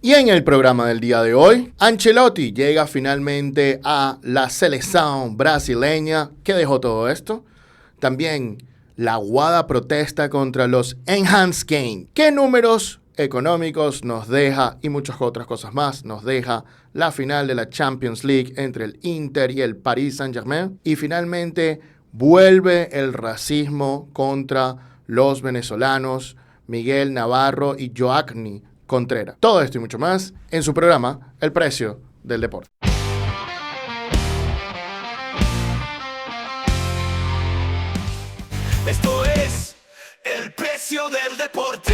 Y en el programa del día de hoy, Ancelotti llega finalmente a la selección brasileña. ¿Qué dejó todo esto? También la aguada protesta contra los Enhanced Games. ¿Qué números económicos nos deja, y muchas otras cosas más, nos deja la final de la Champions League entre el Inter y el Paris Saint-Germain? Y finalmente vuelve el racismo contra los venezolanos Miguel Navarro y Joaquín Contreras. Todo esto y mucho más en su programa El Precio del Deporte. Esto es El Precio del Deporte.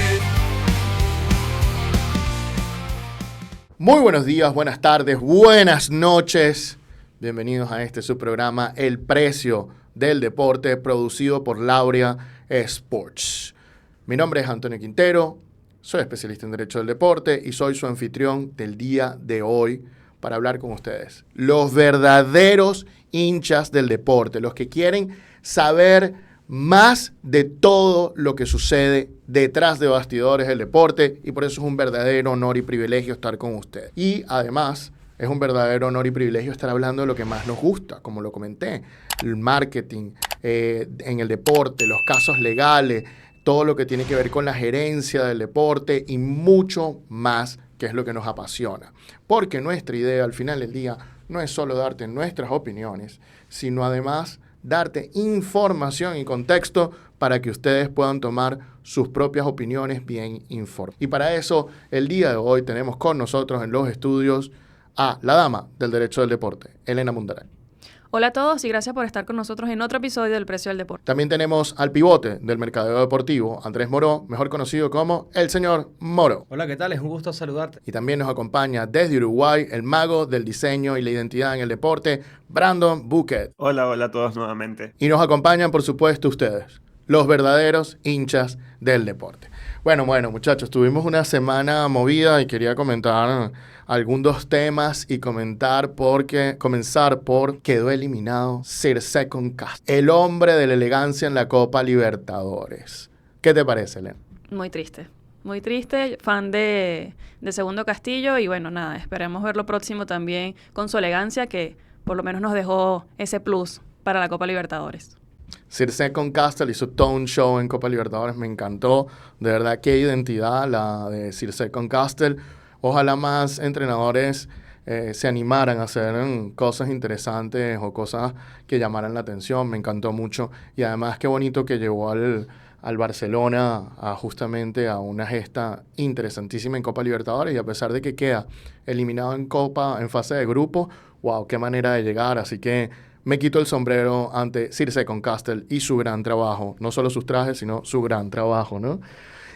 Muy buenos días, buenas tardes, buenas noches. Bienvenidos a este su programa El Precio del Deporte, producido por Lauria Sports. Mi nombre es Antonio Quintero. Soy especialista en Derecho del Deporte y soy su anfitrión del día de hoy para hablar con ustedes. Los verdaderos hinchas del deporte, los que quieren saber más de todo lo que sucede detrás de bastidores del deporte, y por eso es un verdadero honor y privilegio estar con ustedes. Y además es un verdadero honor y privilegio estar hablando de lo que más nos gusta, como lo comenté, el marketing en el deporte, los casos legales, todo lo que tiene que ver con la gerencia del deporte y mucho más, que es lo que nos apasiona. Porque nuestra idea al final del día no es solo darte nuestras opiniones, sino además darte información y contexto para que ustedes puedan tomar sus propias opiniones bien informadas. Y para eso, el día de hoy tenemos con nosotros en los estudios a la dama del derecho del deporte, Elena Mundaray. Hola a todos y gracias por estar con nosotros en otro episodio del Precio del Deporte. También tenemos al pivote del mercadeo deportivo, Andrés Moró, mejor conocido como el señor Moro. Hola, ¿qué tal? Es un gusto saludarte. Y también nos acompaña desde Uruguay el mago del diseño y la identidad en el deporte, Brandon Buquet. Hola a todos nuevamente. Y nos acompañan, por supuesto, ustedes, los verdaderos hinchas del deporte. Bueno, muchachos, tuvimos una semana movida y quería comentar algunos temas y comenzar por quedó eliminado Sir Second Cast, el hombre de la elegancia en la Copa Libertadores. ¿Qué te parece, Elena? Muy triste, fan de Segundo Castillo y bueno, nada, esperemos verlo próximo también con su elegancia que por lo menos nos dejó ese plus para la Copa Libertadores. Sir Second Castle hizo todo un show en Copa Libertadores, me encantó. De verdad, qué identidad la de Sir Second Castle. Ojalá más entrenadores se animaran a hacer cosas interesantes o cosas que llamaran la atención. Me encantó mucho. Y además, qué bonito que llevó al Barcelona justamente a una gesta interesantísima en Copa Libertadores. Y a pesar de que queda eliminado en fase de grupo, wow, qué manera de llegar. Así que me quito el sombrero ante Sir Second Castle y su gran trabajo. No solo sus trajes, sino su gran trabajo, ¿no?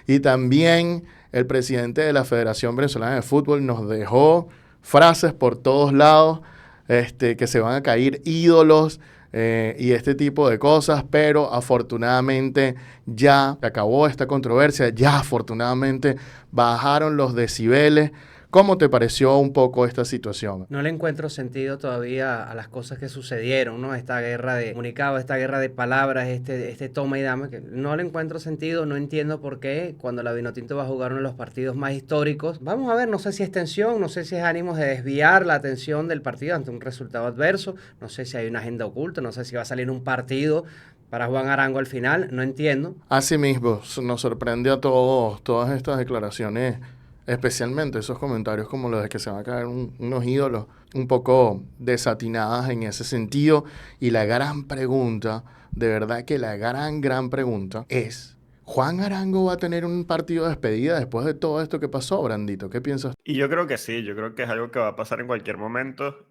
Y también el presidente de la Federación Venezolana de Fútbol nos dejó frases por todos lados, que se van a caer ídolos y este tipo de cosas, pero afortunadamente ya acabó esta controversia, ya afortunadamente bajaron los decibeles. ¿Cómo te pareció un poco esta situación? No le encuentro sentido todavía a las cosas que sucedieron, ¿no? Esta guerra de comunicados, esta guerra de palabras, este toma y dame, que no le encuentro sentido, no entiendo por qué cuando la Vinotinto va a jugar uno de los partidos más históricos. Vamos a ver, no sé si es tensión, no sé si es ánimos de desviar la atención del partido ante un resultado adverso, no sé si hay una agenda oculta, no sé si va a salir un partido para Juan Arango al final, no entiendo. Asimismo, nos sorprende a todos todas estas declaraciones, especialmente esos comentarios como los de que se van a caer unos ídolos un poco desatinadas en ese sentido. Y la gran pregunta, de verdad que la gran pregunta es, ¿Juan Arango va a tener un partido de despedida después de todo esto que pasó, Brandito? ¿Qué piensas? Y yo creo que sí, yo creo que es algo que va a pasar en cualquier momento.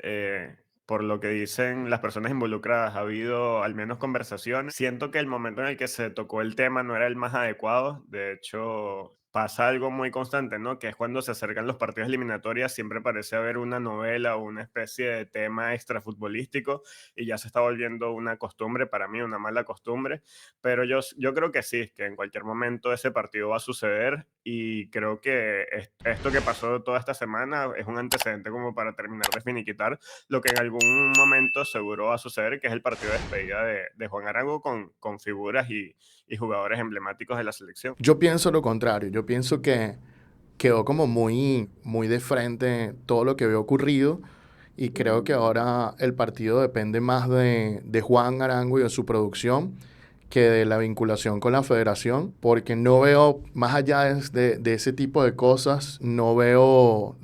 Por lo que dicen las personas involucradas, ha habido al menos conversaciones. Siento que el momento en el que se tocó el tema no era el más adecuado. De hecho, pasa algo muy constante, ¿no? Que es cuando se acercan los partidos eliminatorios, siempre parece haber una novela o una especie de tema extrafutbolístico y ya se está volviendo una costumbre, para mí una mala costumbre. Pero yo creo que sí, que en cualquier momento ese partido va a suceder y creo que esto que pasó toda esta semana es un antecedente como para terminar de finiquitar lo que en algún momento seguro va a suceder, que es el partido de despedida de Juan Arango con figuras y jugadores emblemáticos de la selección. Yo pienso lo contrario. Yo pienso que quedó como muy, muy de frente todo lo que había ocurrido y creo que ahora el partido depende más de Juan Arango y de su producción que de la vinculación con la federación, porque no veo, más allá de ese tipo de cosas, no veo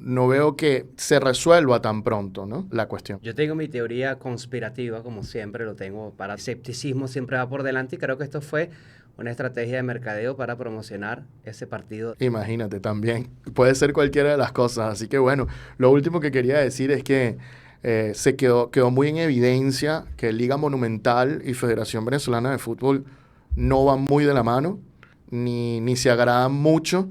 que se resuelva tan pronto, ¿no? La cuestión. Yo tengo mi teoría conspirativa, como siempre lo tengo, para escepticismo siempre va por delante y creo que esto fue una estrategia de mercadeo para promocionar ese partido. Imagínate también, puede ser cualquiera de las cosas, así que bueno, lo último que quería decir es que quedó muy en evidencia que Liga Monumental y Federación Venezolana de Fútbol no van muy de la mano, ni se agradan mucho.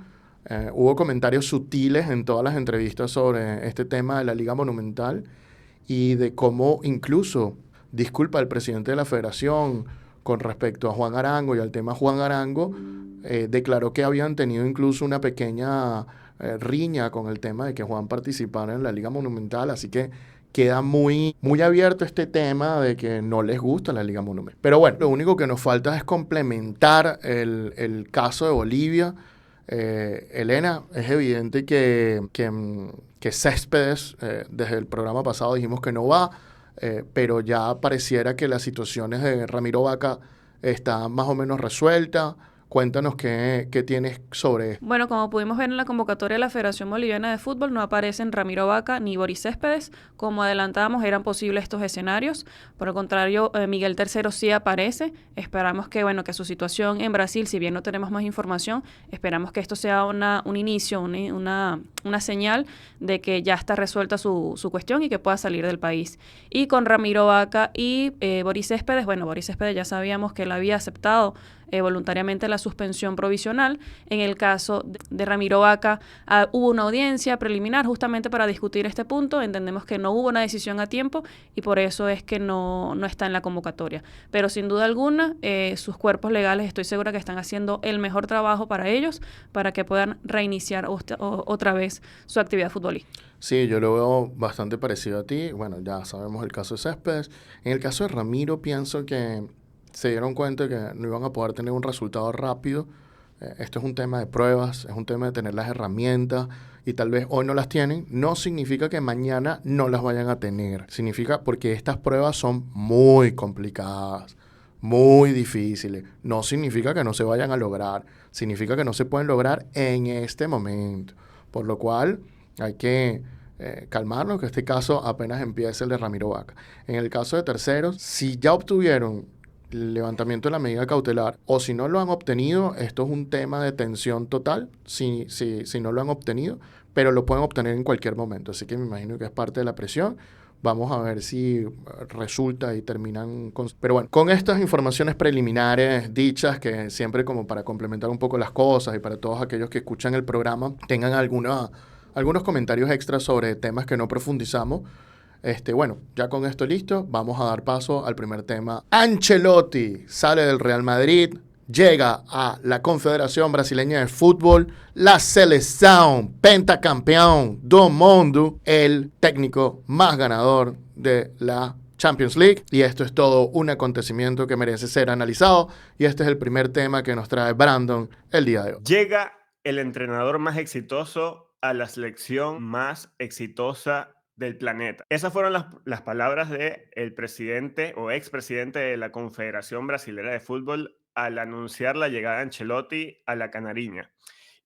Hubo comentarios sutiles en todas las entrevistas sobre este tema de la Liga Monumental y de cómo incluso, disculpa, el presidente de la federación con respecto a Juan Arango y al tema Juan Arango, declaró que habían tenido incluso una pequeña riña con el tema de que Juan participara en la Liga Monumental, así que queda muy, muy abierto este tema de que no les gusta la Liga Monumental. Pero bueno, lo único que nos falta es complementar el caso de Bolivia. Elena, es evidente que Céspedes, desde el programa pasado dijimos que no va, pero ya pareciera que las situaciones de Ramiro Vaca están más o menos resueltas. Cuéntanos qué tienes sobre esto. Bueno, como pudimos ver en la convocatoria de la Federación Boliviana de Fútbol, no aparecen Ramiro Vaca ni Boris Céspedes. Como adelantábamos, eran posibles estos escenarios. Por el contrario, Miguel Tercero sí aparece. Esperamos que, bueno, que su situación en Brasil, si bien no tenemos más información, esperamos que esto sea un inicio, una señal de que ya está resuelta su cuestión y que pueda salir del país. Y con Ramiro Vaca y Boris Céspedes, bueno, Boris Céspedes ya sabíamos que él había aceptado voluntariamente la suspensión provisional. En el caso de Ramiro Vaca, hubo una audiencia preliminar justamente para discutir este punto. Entendemos que no hubo una decisión a tiempo y por eso es que no está en la convocatoria. Pero sin duda alguna, sus cuerpos legales estoy segura que están haciendo el mejor trabajo para ellos, para que puedan reiniciar otra vez su actividad futbolística. Sí, yo lo veo bastante parecido a ti. Bueno, ya sabemos el caso de Céspedes. En el caso de Ramiro, pienso que se dieron cuenta que no iban a poder tener un resultado rápido. Esto es un tema de pruebas, es un tema de tener las herramientas y tal vez hoy no las tienen. No significa que mañana no las vayan a tener. Significa porque estas pruebas son muy complicadas, muy difíciles. No significa que no se vayan a lograr. Significa que no se pueden lograr en este momento. Por lo cual hay que calmarnos, que este caso apenas empieza el de Ramiro Vaca. En el caso de terceros, si ya obtuvieron el levantamiento de la medida cautelar o si no lo han obtenido, esto es un tema de tensión total, si no lo han obtenido, pero lo pueden obtener en cualquier momento. Así que me imagino que es parte de la presión. Vamos a ver si resulta y terminan con... Pero bueno, con estas informaciones preliminares dichas, que siempre como para complementar un poco las cosas y para todos aquellos que escuchan el programa, tengan algunos comentarios extras sobre temas que no profundizamos. Bueno, ya con esto listo, vamos a dar paso al primer tema. Ancelotti sale del Real Madrid, llega a la Confederación Brasileña de Fútbol, la selección pentacampeón do mundo, el técnico más ganador de la Champions League. Y esto es todo un acontecimiento que merece ser analizado. Y este es el primer tema que nos trae Brandon el día de hoy. Llega el entrenador más exitoso a la selección más exitosa del planeta. Esas fueron las palabras del presidente o expresidente de la Confederación Brasilera de Fútbol al anunciar la llegada de Ancelotti a la Canariña.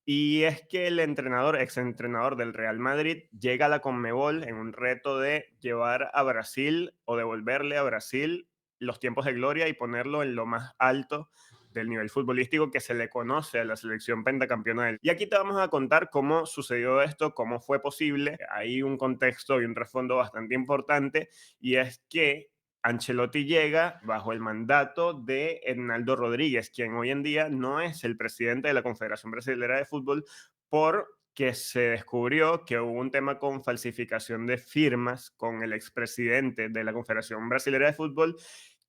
Y es que el exentrenador del Real Madrid, llega a la Conmebol en un reto de llevar a Brasil o devolverle a Brasil los tiempos de gloria y ponerlo en lo más alto del nivel futbolístico que se le conoce a la selección pentacampeona del... Y aquí te vamos a contar cómo sucedió esto, cómo fue posible. Hay un contexto y un trasfondo bastante importante, y es que Ancelotti llega bajo el mandato de Hernaldo Rodríguez, quien hoy en día no es el presidente de la Confederación Brasilera de Fútbol, porque se descubrió que hubo un tema con falsificación de firmas con el expresidente de la Confederación Brasilera de Fútbol,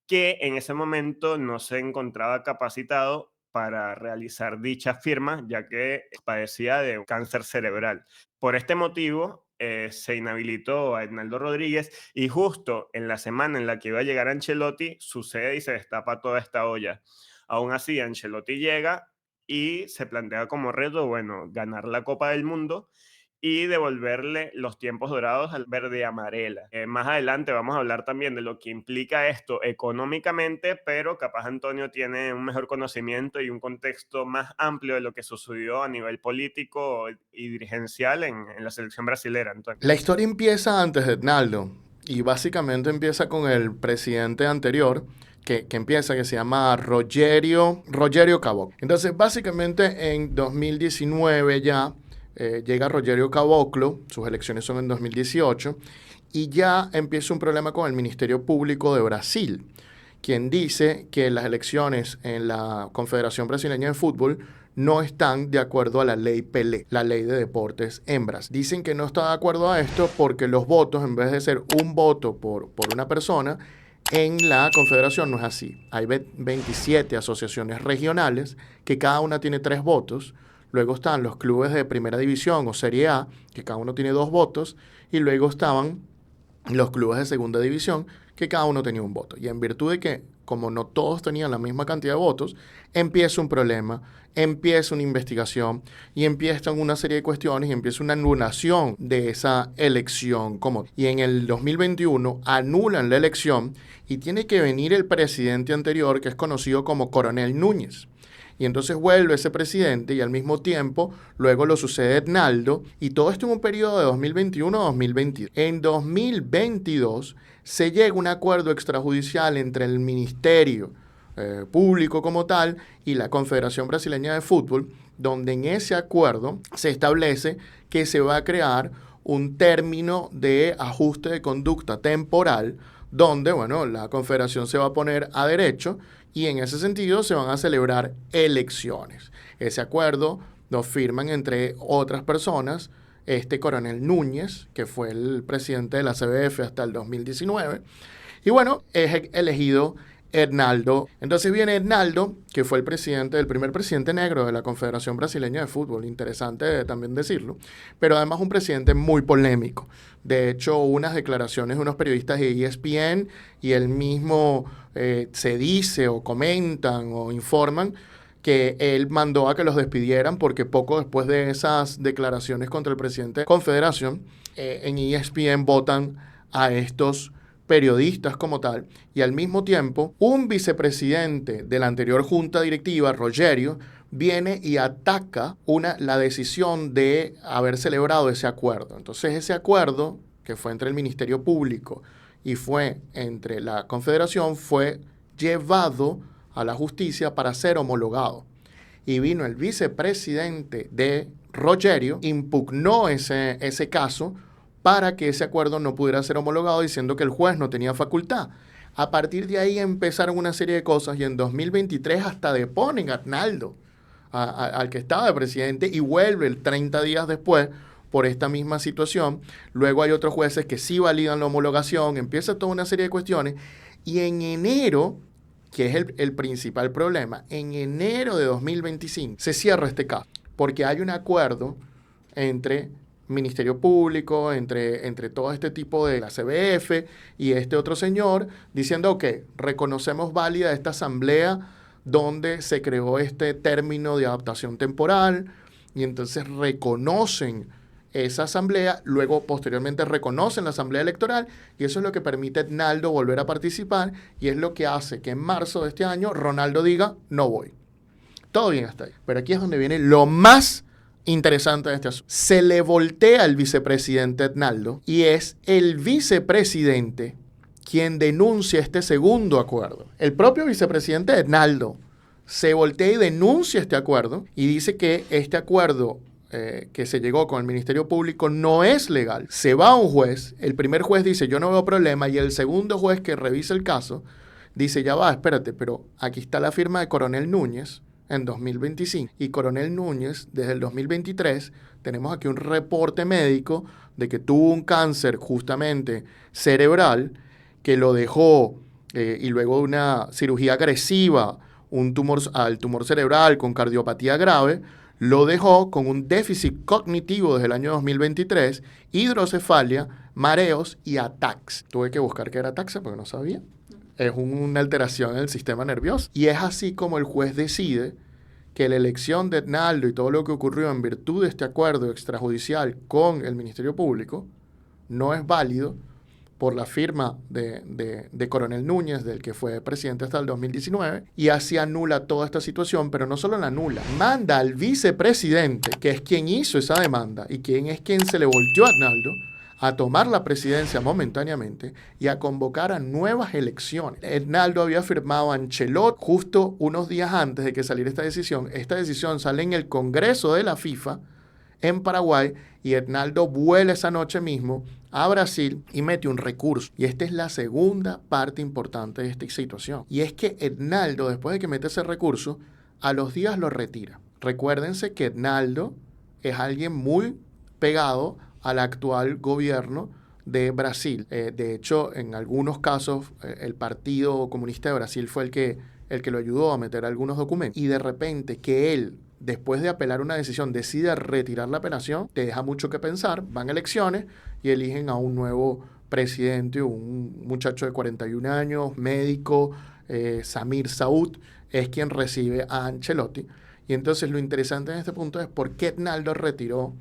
que en ese momento no se encontraba capacitado para realizar dicha firma, ya que padecía de cáncer cerebral. Por este motivo, se inhabilitó a Hernaldo Rodríguez, y justo en la semana en la que iba a llegar Ancelotti, sucede y se destapa toda esta olla. Aún así, Ancelotti llega y se plantea como reto, bueno, ganar la Copa del Mundo y devolverle los tiempos dorados al verde y amarela. Más adelante vamos a hablar también de lo que implica esto económicamente, pero capaz Antonio tiene un mejor conocimiento y un contexto más amplio de lo que sucedió a nivel político y dirigencial en la selección brasilera, Antonio. La historia empieza antes de Ednaldo y básicamente empieza con el presidente anterior que se llama Rogerio Caboclo. Entonces, básicamente en 2019 ya llega Rogerio Caboclo, sus elecciones son en 2018, y ya empieza un problema con el Ministerio Público de Brasil, quien dice que las elecciones en la Confederación Brasileña de Fútbol no están de acuerdo a la ley Pelé, la ley de deportes en Brasil. Dicen que no está de acuerdo a esto porque los votos, en vez de ser un voto por una persona, en la Confederación no es así. Hay 27 asociaciones regionales que cada una tiene 3 votos. Luego están los clubes de Primera División o Serie A, que cada uno tiene 2 votos. Y luego estaban los clubes de Segunda División, que cada uno tenía un voto. Y en virtud de que, como no todos tenían la misma cantidad de votos, empieza un problema, empieza una investigación y empiezan una serie de cuestiones y empieza una anulación de esa elección. Y en el 2021 anulan la elección y tiene que venir el presidente anterior, que es conocido como Coronel Núñez. Y entonces vuelve ese presidente y al mismo tiempo luego lo sucede Ednaldo y todo esto en un periodo de 2021 a 2022. En 2022 se llega a un acuerdo extrajudicial entre el Ministerio Público como tal y la Confederación Brasileña de Fútbol, donde en ese acuerdo se establece que se va a crear un término de ajuste de conducta temporal donde, bueno, la Confederación se va a poner a derecho y en ese sentido se van a celebrar elecciones. Ese acuerdo lo firman entre otras personas este Coronel Núñez, que fue el presidente de la CBF hasta el 2019, y bueno, es elegido Ednaldo. Entonces viene Ednaldo, que fue el primer presidente negro de la Confederación Brasileña de Fútbol, interesante también decirlo, pero además un presidente muy polémico. De hecho, unas declaraciones de unos periodistas de ESPN y él mismo se dice o comentan o informan que él mandó a que los despidieran porque poco después de esas declaraciones contra el presidente de Confederación, en ESPN votan a estos periodistas como tal, y al mismo tiempo un vicepresidente de la anterior junta directiva, Rogerio, viene y ataca la decisión de haber celebrado ese acuerdo. Entonces ese acuerdo, que fue entre el Ministerio Público y fue entre la Confederación, fue llevado a la justicia para ser homologado. Y vino el vicepresidente de Rogerio, impugnó ese caso para que ese acuerdo no pudiera ser homologado, diciendo que el juez no tenía facultad. A partir de ahí empezaron una serie de cosas y en 2023 hasta deponen a Ednaldo, al que estaba de presidente, y vuelve 30 días después por esta misma situación. Luego hay otros jueces que sí validan la homologación, empieza toda una serie de cuestiones y en enero, que es el principal problema, en enero de 2025 se cierra este caso porque hay un acuerdo entre Ministerio Público, entre todo este tipo de la CBF y este otro señor, diciendo, ok, reconocemos válida esta asamblea donde se creó este término de adaptación temporal, y entonces reconocen esa asamblea, luego posteriormente reconocen la asamblea electoral, y eso es lo que permite a Ednaldo volver a participar, y es lo que hace que en marzo de este año Ronaldo diga, no voy. Todo bien hasta ahí. Pero aquí es donde viene lo más interesante de este asunto. Se le voltea al vicepresidente Ednaldo y es el vicepresidente quien denuncia este segundo acuerdo. El propio vicepresidente Ednaldo se voltea y denuncia este acuerdo y dice que este acuerdo que se llegó con el Ministerio Público no es legal. Se va a un juez, el primer juez dice yo no veo problema y el segundo juez que revisa el caso dice ya va, espérate, pero aquí está la firma de Coronel Núñez en 2025. Y Coronel Núñez, desde el 2023, tenemos aquí un reporte médico de que tuvo un cáncer justamente cerebral que lo dejó, y luego una cirugía agresiva, al tumor cerebral con cardiopatía grave, lo dejó con un déficit cognitivo desde el año 2023, hidrocefalia, mareos y ataxia. Tuve que buscar qué era ataxia porque no sabía. Es una alteración en el sistema nervioso. Y es así como el juez decide que la elección de Ednaldo y todo lo que ocurrió en virtud de este acuerdo extrajudicial con el Ministerio Público no es válido por la firma de Coronel Núñez, del que fue presidente hasta el 2019, y así anula toda esta situación, pero no solo la anula, manda al vicepresidente, que es quien hizo esa demanda y quien se le volteó a Ednaldo, a tomar la presidencia momentáneamente y a convocar a nuevas elecciones. Ednaldo había firmado a Ancelotti justo unos días antes de que saliera esta decisión. Esta decisión sale en el Congreso de la FIFA en Paraguay y Ednaldo vuela esa noche mismo a Brasil y mete un recurso. Y esta es la segunda parte importante de esta situación. Y es que Ednaldo, después de que mete ese recurso, a los días lo retira. Recuérdense que Ednaldo es alguien muy pegado al actual gobierno de Brasil. De hecho, en algunos casos, el Partido Comunista de Brasil fue el que lo ayudó a meter algunos documentos. Y de repente que él, después de apelar una decisión, decide retirar la apelación, te deja mucho que pensar. Van a elecciones y eligen a un nuevo presidente, un muchacho de 41 años, médico, Samir Saud, es quien recibe a Ancelotti. Y entonces lo interesante en este punto es por qué Ednaldo retiró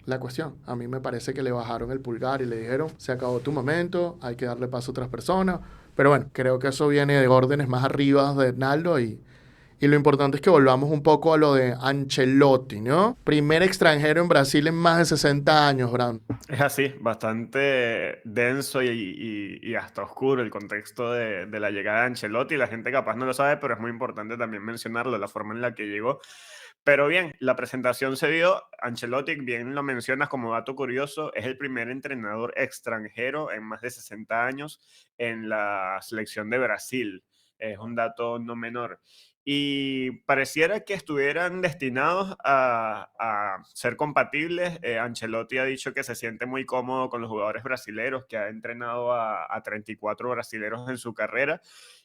la cuestión. A mí me parece que le bajaron el pulgar y le dijeron, se acabó tu momento, hay que darle paso a otras personas. Pero bueno, creo que eso viene de órdenes más arriba de Ednaldo y lo importante es que volvamos un poco a lo de Ancelotti, ¿no? Primer extranjero en Brasil en más de 60 años, Bran. Es así, bastante denso y hasta oscuro el contexto de la llegada de Ancelotti. La gente capaz no lo sabe, pero es muy importante también mencionarlo, la forma en la que llegó. Pero bien, la presentación se dio. Ancelotti, bien lo mencionas como dato curioso, es el primer entrenador extranjero en más de 60 años en la selección de Brasil. Es un dato no menor. Y pareciera que estuvieran destinados a ser compatibles. Ancelotti ha dicho que se siente muy cómodo con los jugadores brasileños, que ha entrenado a 34 brasileños en su carrera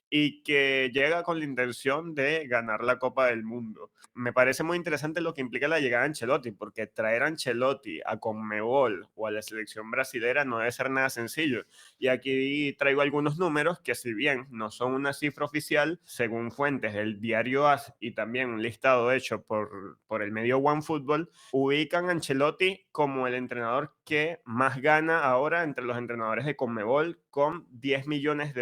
y que llega con la intención de ganar la Copa del Mundo. Me parece muy interesante lo que implica la llegada de Ancelotti, porque traer a Ancelotti a Conmebol o a la selección brasilera no debe ser nada sencillo. Y aquí traigo algunos números que, si bien no son una cifra oficial, según fuentes del diario AS y también un listado hecho por el medio OneFootball, ubican a Ancelotti como el entrenador que más gana ahora entre los entrenadores de Conmebol, con $10 millones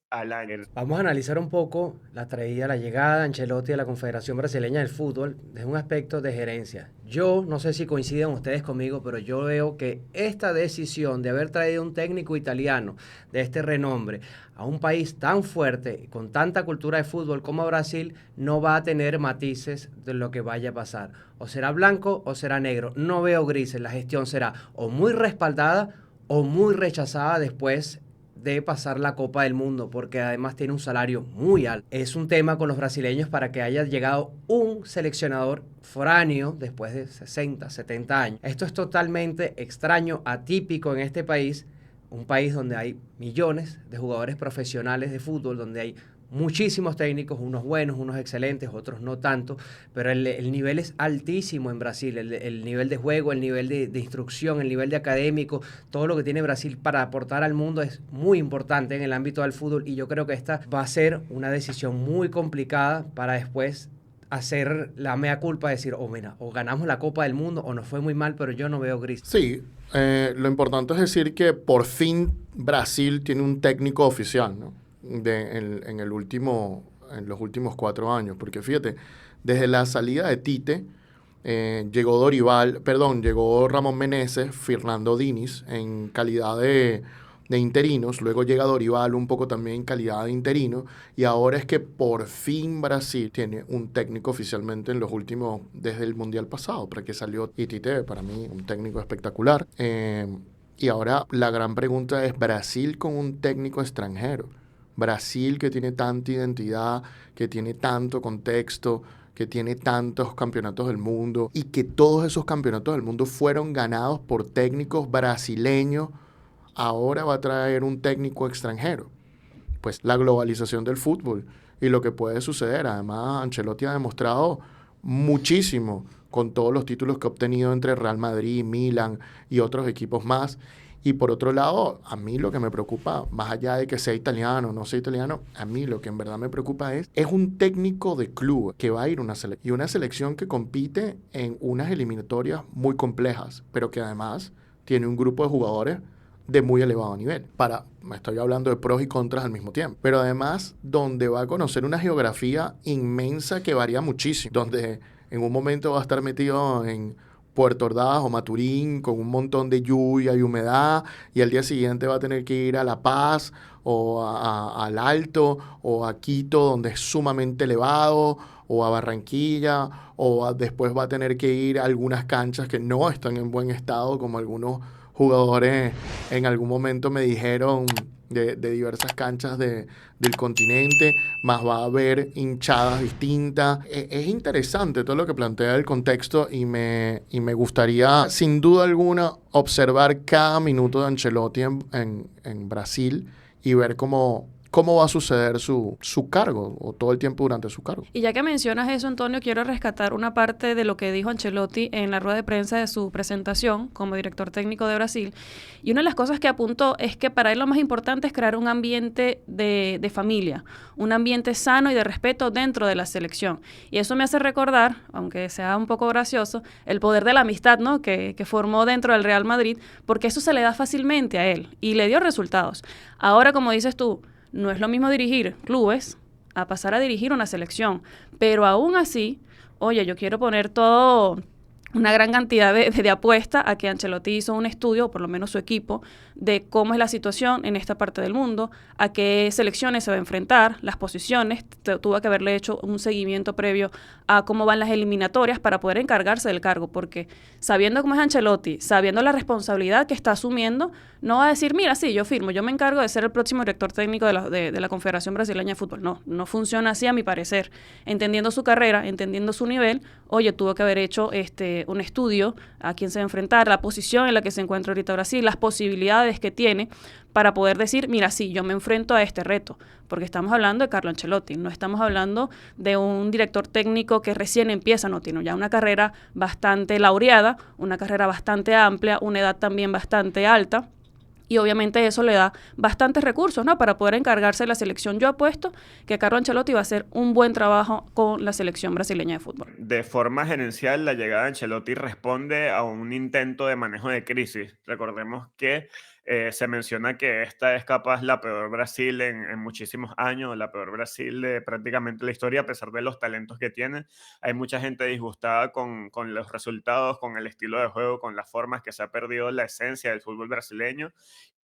al año. Vamos a analizar un poco la traída, la llegada de Ancelotti a la Confederación Brasileña del Fútbol desde un aspecto de gerencia. Yo no sé si coinciden ustedes conmigo, pero yo veo que esta decisión de haber traído un técnico italiano de este renombre a un país tan fuerte, con tanta cultura de fútbol como Brasil, no va a tener matices de lo que vaya a pasar. O será blanco o será negro. No veo grises. La gestión será o muy respaldada o muy rechazada después de pasar la Copa del Mundo, porque además tiene un salario muy alto. Es un tema con los brasileños para que haya llegado un seleccionador foráneo después de 60, 70 años. Esto es totalmente extraño, atípico en este país, un país donde hay millones de jugadores profesionales de fútbol, donde hay muchísimos técnicos, unos buenos, unos excelentes, otros no tanto, pero el nivel es altísimo en Brasil, el nivel de juego, el nivel de instrucción, el nivel de académico, todo lo que tiene Brasil para aportar al mundo es muy importante en el ámbito del fútbol, y yo creo que esta va a ser una decisión muy complicada para después hacer la mea culpa, decir, mira, o ganamos la Copa del Mundo o nos fue muy mal, pero yo no veo gris. Sí, lo importante es decir que por fin Brasil tiene un técnico oficial, ¿no? En los últimos 4 años, porque fíjate, desde la salida de Tite llegó Ramón Meneses, Fernando Diniz en calidad de interinos, luego llega Dorival un poco también en calidad de interino, y ahora es que por fin Brasil tiene un técnico oficialmente desde el Mundial pasado, para que salió, y Tite, para mí, un técnico espectacular. Y ahora la gran pregunta es, Brasil con un técnico extranjero, Brasil que tiene tanta identidad, que tiene tanto contexto, que tiene tantos campeonatos del mundo, y que todos esos campeonatos del mundo fueron ganados por técnicos brasileños, ahora va a traer un técnico extranjero. Pues la globalización del fútbol y lo que puede suceder. Además, Ancelotti ha demostrado muchísimo con todos los títulos que ha obtenido entre Real Madrid, Milan y otros equipos más. Y por otro lado, a mí lo que me preocupa, más allá de que sea italiano o no sea italiano, a mí lo que en verdad me preocupa es un técnico de club que va a ir a una selección, y una selección que compite en unas eliminatorias muy complejas, pero que además tiene un grupo de jugadores de muy elevado nivel. Me estoy hablando de pros y contras al mismo tiempo, pero además donde va a conocer una geografía inmensa que varía muchísimo, donde en un momento va a estar metido en Puerto Ordaz o Maturín con un montón de lluvia y humedad, y al día siguiente va a tener que ir a La Paz o al Alto o a Quito, donde es sumamente elevado, o a Barranquilla, después va a tener que ir a algunas canchas que no están en buen estado, como algunos jugadores en algún momento me dijeron de diversas canchas del continente, más va a haber hinchadas distintas. Es interesante todo lo que plantea el contexto y me gustaría, sin duda alguna, observar cada minuto de Ancelotti en Brasil y ver cómo va a suceder su cargo o todo el tiempo durante su cargo. Y ya que mencionas eso, Antonio, quiero rescatar una parte de lo que dijo Ancelotti en la rueda de prensa de su presentación como director técnico de Brasil. Y una de las cosas que apuntó es que para él lo más importante es crear un ambiente de familia, un ambiente sano y de respeto dentro de la selección. Y eso me hace recordar, aunque sea un poco gracioso, el poder de la amistad, ¿no?, que formó dentro del Real Madrid, porque eso se le da fácilmente a él y le dio resultados. Ahora, como dices tú, no es lo mismo dirigir clubes a pasar a dirigir una selección, pero aún así, oye, yo quiero poner una gran cantidad de apuesta a que Ancelotti hizo un estudio, o por lo menos su equipo, de cómo es la situación en esta parte del mundo, a qué selecciones se va a enfrentar, las posiciones, tuvo que haberle hecho un seguimiento previo a cómo van las eliminatorias para poder encargarse del cargo, porque sabiendo cómo es Ancelotti, sabiendo la responsabilidad que está asumiendo, no va a decir, mira, sí, yo firmo, yo me encargo de ser el próximo director técnico de la Confederación Brasileña de Fútbol. No funciona así a mi parecer. Entendiendo su carrera, entendiendo su nivel, oye, tuvo que haber hecho un estudio a quién se va a enfrentar, la posición en la que se encuentra ahorita Brasil, las posibilidades que tiene para poder decir, mira, sí, yo me enfrento a este reto, porque estamos hablando de Carlo Ancelotti, no estamos hablando de un director técnico que recién empieza, no, tiene ya una carrera bastante laureada, una carrera bastante amplia, una edad también bastante alta, y obviamente eso le da bastantes recursos, ¿no?, para poder encargarse de la selección. Yo apuesto que Carlo Ancelotti va a hacer un buen trabajo con la selección brasileña de fútbol. De forma gerencial, la llegada de Ancelotti responde a un intento de manejo de crisis. Recordemos que se menciona que esta es capaz la peor Brasil en muchísimos años, la peor Brasil de prácticamente la historia, a pesar de los talentos que tiene. Hay mucha gente disgustada con los resultados, con el estilo de juego, con las formas, que se ha perdido la esencia del fútbol brasileño.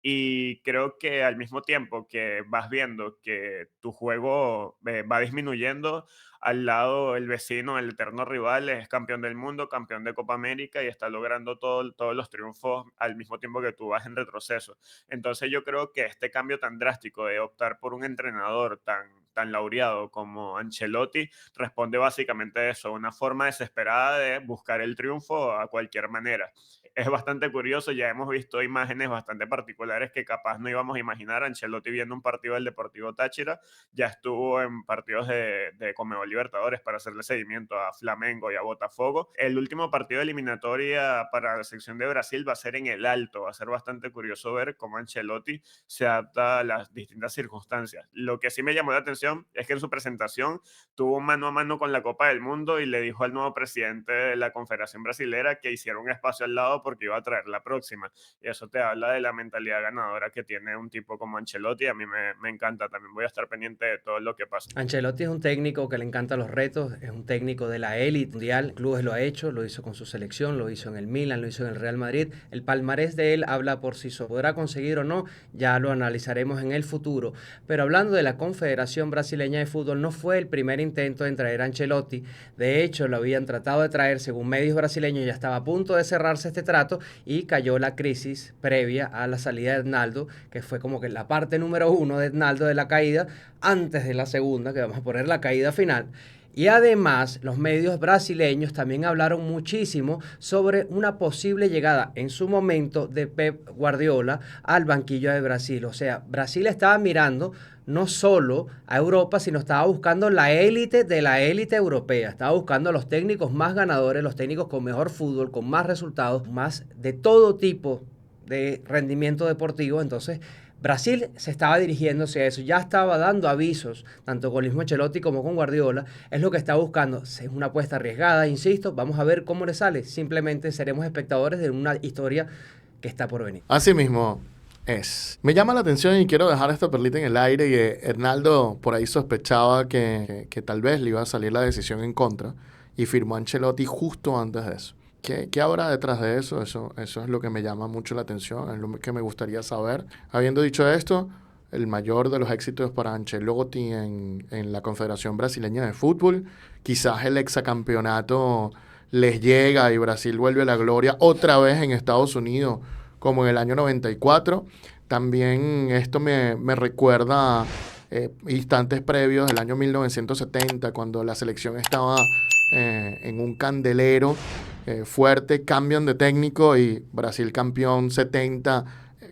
Y creo que al mismo tiempo que vas viendo que tu juego va disminuyendo, al lado el vecino, el eterno rival, es campeón del mundo, campeón de Copa América y está logrando todos los triunfos al mismo tiempo que tú vas en retroceso. Entonces yo creo que este cambio tan drástico de optar por un entrenador tan laureado como Ancelotti responde básicamente a eso, una forma desesperada de buscar el triunfo a cualquier manera. Es bastante curioso, ya hemos visto imágenes bastante particulares que capaz no íbamos a imaginar. Ancelotti viendo un partido del Deportivo Táchira, ya estuvo en partidos de Conmebol Libertadores para hacerle seguimiento a Flamengo y a Botafogo. El último partido de eliminatoria para la selección de Brasil va a ser en el Alto. Va a ser bastante curioso ver cómo Ancelotti se adapta a las distintas circunstancias. Lo que sí me llamó la atención es que en su presentación tuvo un mano a mano con la Copa del Mundo y le dijo al nuevo presidente de la Confederación Brasilera que hiciera un espacio al lado porque iba a traer la próxima. Y eso te habla de la mentalidad ganadora que tiene un tipo como Ancelotti. A mí me encanta. También voy a estar pendiente de todo lo que pasa. Ancelotti es un técnico que le encanta los retos, es un técnico de la élite mundial. Clubes lo ha hecho, lo hizo con su selección, lo hizo en el Milan, lo hizo en el Real Madrid. El palmarés de él habla por sí solo. ¿Podrá conseguir o no? Ya lo analizaremos en el futuro. Pero hablando de la Confederación Brasileña de Fútbol, no fue el primer intento en traer a Ancelotti. De hecho, lo habían tratado de traer, según medios brasileños, ya estaba a punto de cerrarse este trato y cayó la crisis previa a la salida de Ednaldo, que fue como que la parte número 1 de Ednaldo de la caída, antes de la segunda, que vamos a poner la caída final. Y además, los medios brasileños también hablaron muchísimo sobre una posible llegada en su momento de Pep Guardiola al banquillo de Brasil. O sea, Brasil estaba mirando no solo a Europa, sino estaba buscando la élite de la élite europea. Estaba buscando a los técnicos más ganadores, los técnicos con mejor fútbol, con más resultados, más de todo tipo de rendimiento deportivo. Entonces, Brasil se estaba dirigiendo hacia eso, ya estaba dando avisos, tanto con el mismo Ancelotti como con Guardiola, es lo que está buscando. Es una apuesta arriesgada, insisto, vamos a ver cómo le sale. Simplemente seremos espectadores de una historia que está por venir. Así mismo es. Me llama la atención y quiero dejar esta perlita en el aire, que Hernaldo por ahí sospechaba que tal vez le iba a salir la decisión en contra y firmó a Ancelotti justo antes de eso. ¿Qué habrá detrás de eso? Eso es lo que me llama mucho la atención, es lo que me gustaría saber. Habiendo dicho esto, el mayor de los éxitos para Ancelotti en la Confederación Brasileña de Fútbol, quizás el hexacampeonato les llega y Brasil vuelve a la gloria otra vez en Estados Unidos, como en el año 94. También esto me recuerda instantes previos del año 1970, cuando la selección estaba en un candelero fuerte, cambian de técnico y Brasil campeón 70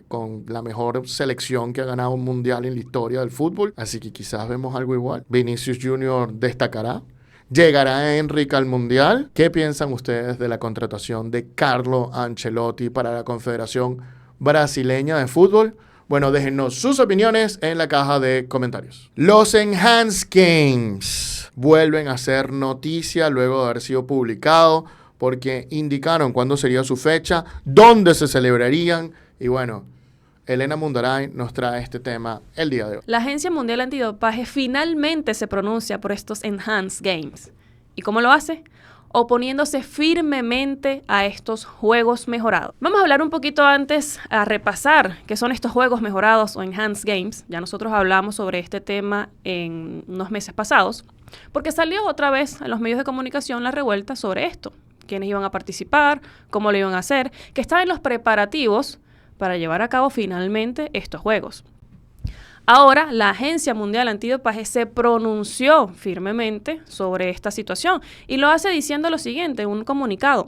con la mejor selección que ha ganado un mundial en la historia del fútbol. Así que quizás vemos algo igual. Vinicius Junior destacará. ¿Llegará Enrique al Mundial? ¿Qué piensan ustedes de la contratación de Carlo Ancelotti para la Confederación Brasileña de Fútbol? Bueno, déjennos sus opiniones en la caja de comentarios. Los Enhanced Games vuelven a ser noticia luego de haber sido publicado, porque indicaron cuándo sería su fecha, dónde se celebrarían, y bueno, Elena Mundaray nos trae este tema el día de hoy. La Agencia Mundial Antidopaje finalmente se pronuncia por estos Enhanced Games. ¿Y cómo lo hace? Oponiéndose firmemente a estos juegos mejorados. Vamos a hablar un poquito antes, a repasar qué son estos juegos mejorados o Enhanced Games. Ya nosotros hablamos sobre este tema en unos meses pasados, porque salió otra vez en los medios de comunicación la revuelta sobre esto. Quiénes iban a participar, cómo lo iban a hacer, que estaban en los preparativos para llevar a cabo finalmente estos juegos. Ahora, la Agencia Mundial Antidopaje se pronunció firmemente sobre esta situación y lo hace diciendo lo siguiente en un comunicado.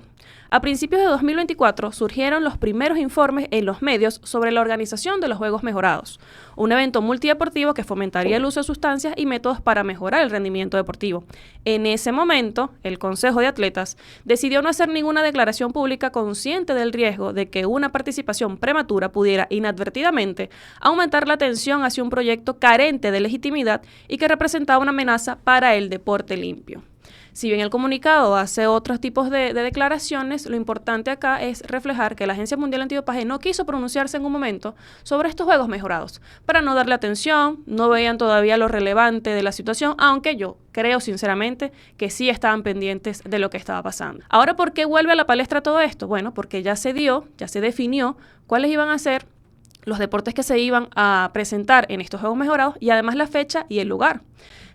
A principios de 2024 surgieron los primeros informes en los medios sobre la organización de los Juegos Mejorados, un evento multideportivo que fomentaría el uso de sustancias y métodos para mejorar el rendimiento deportivo. En ese momento, el Consejo de Atletas decidió no hacer ninguna declaración pública, consciente del riesgo de que una participación prematura pudiera inadvertidamente aumentar la tensión hacia un proyecto carente de legitimidad y que representaba una amenaza para el deporte limpio. Si bien el comunicado hace otros tipos de declaraciones, lo importante acá es reflejar que la Agencia Mundial Antidopaje no quiso pronunciarse en un momento sobre estos juegos mejorados. Para no darle atención, no veían todavía lo relevante de la situación, aunque yo creo sinceramente que sí estaban pendientes de lo que estaba pasando. Ahora, ¿por qué vuelve a la palestra todo esto? Bueno, porque ya se definió cuáles iban a ser los deportes que se iban a presentar en estos Juegos Mejorados y además la fecha y el lugar.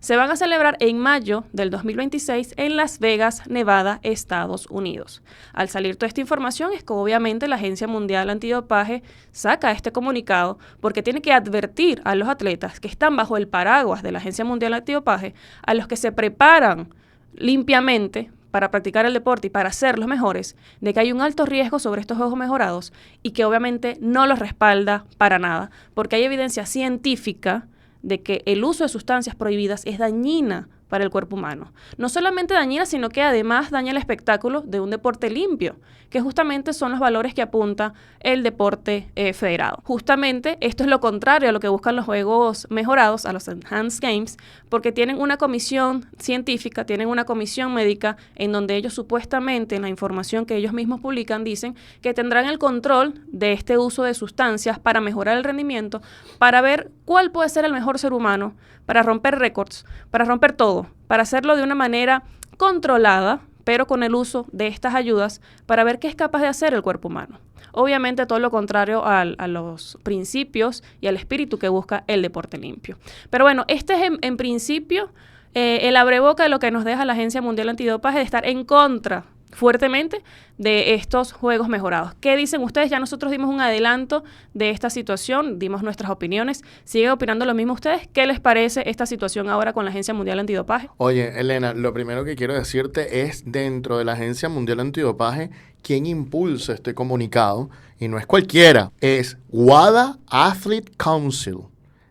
Se van a celebrar en mayo del 2026 en Las Vegas, Nevada, Estados Unidos. Al salir toda esta información es que obviamente la Agencia Mundial Antidopaje saca este comunicado porque tiene que advertir a los atletas que están bajo el paraguas de la Agencia Mundial Antidopaje, a los que se preparan limpiamente para practicar el deporte y para ser los mejores, de que hay un alto riesgo sobre estos juegos mejorados y que obviamente no los respalda para nada, porque hay evidencia científica de que el uso de sustancias prohibidas es dañina para el cuerpo humano. No solamente dañina, sino que además daña el espectáculo de un deporte limpio, que justamente son los valores que apunta el deporte federado. Justamente esto es lo contrario a lo que buscan los juegos mejorados, a los Enhanced Games, porque tienen una comisión científica, tienen una comisión médica en donde ellos supuestamente, en la información que ellos mismos publican, dicen que tendrán el control de este uso de sustancias para mejorar el rendimiento, para ver cuál puede ser el mejor ser humano, para romper récords, para romper todo, para hacerlo de una manera controlada, pero con el uso de estas ayudas para ver qué es capaz de hacer el cuerpo humano. Obviamente todo lo contrario a los principios y al espíritu que busca el deporte limpio. Pero bueno, este es en principio el abreboca de lo que nos deja la Agencia Mundial Antidopaje de estar en contra fuertemente de estos juegos mejorados. ¿Qué dicen ustedes? Ya nosotros dimos un adelanto de esta situación, dimos nuestras opiniones. ¿Siguen opinando lo mismo ustedes? ¿Qué les parece esta situación ahora con la Agencia Mundial Antidopaje? Oye, Elena, lo primero que quiero decirte es, dentro de la Agencia Mundial Antidopaje, quien impulsa este comunicado, y no es cualquiera, es WADA Athlete Council.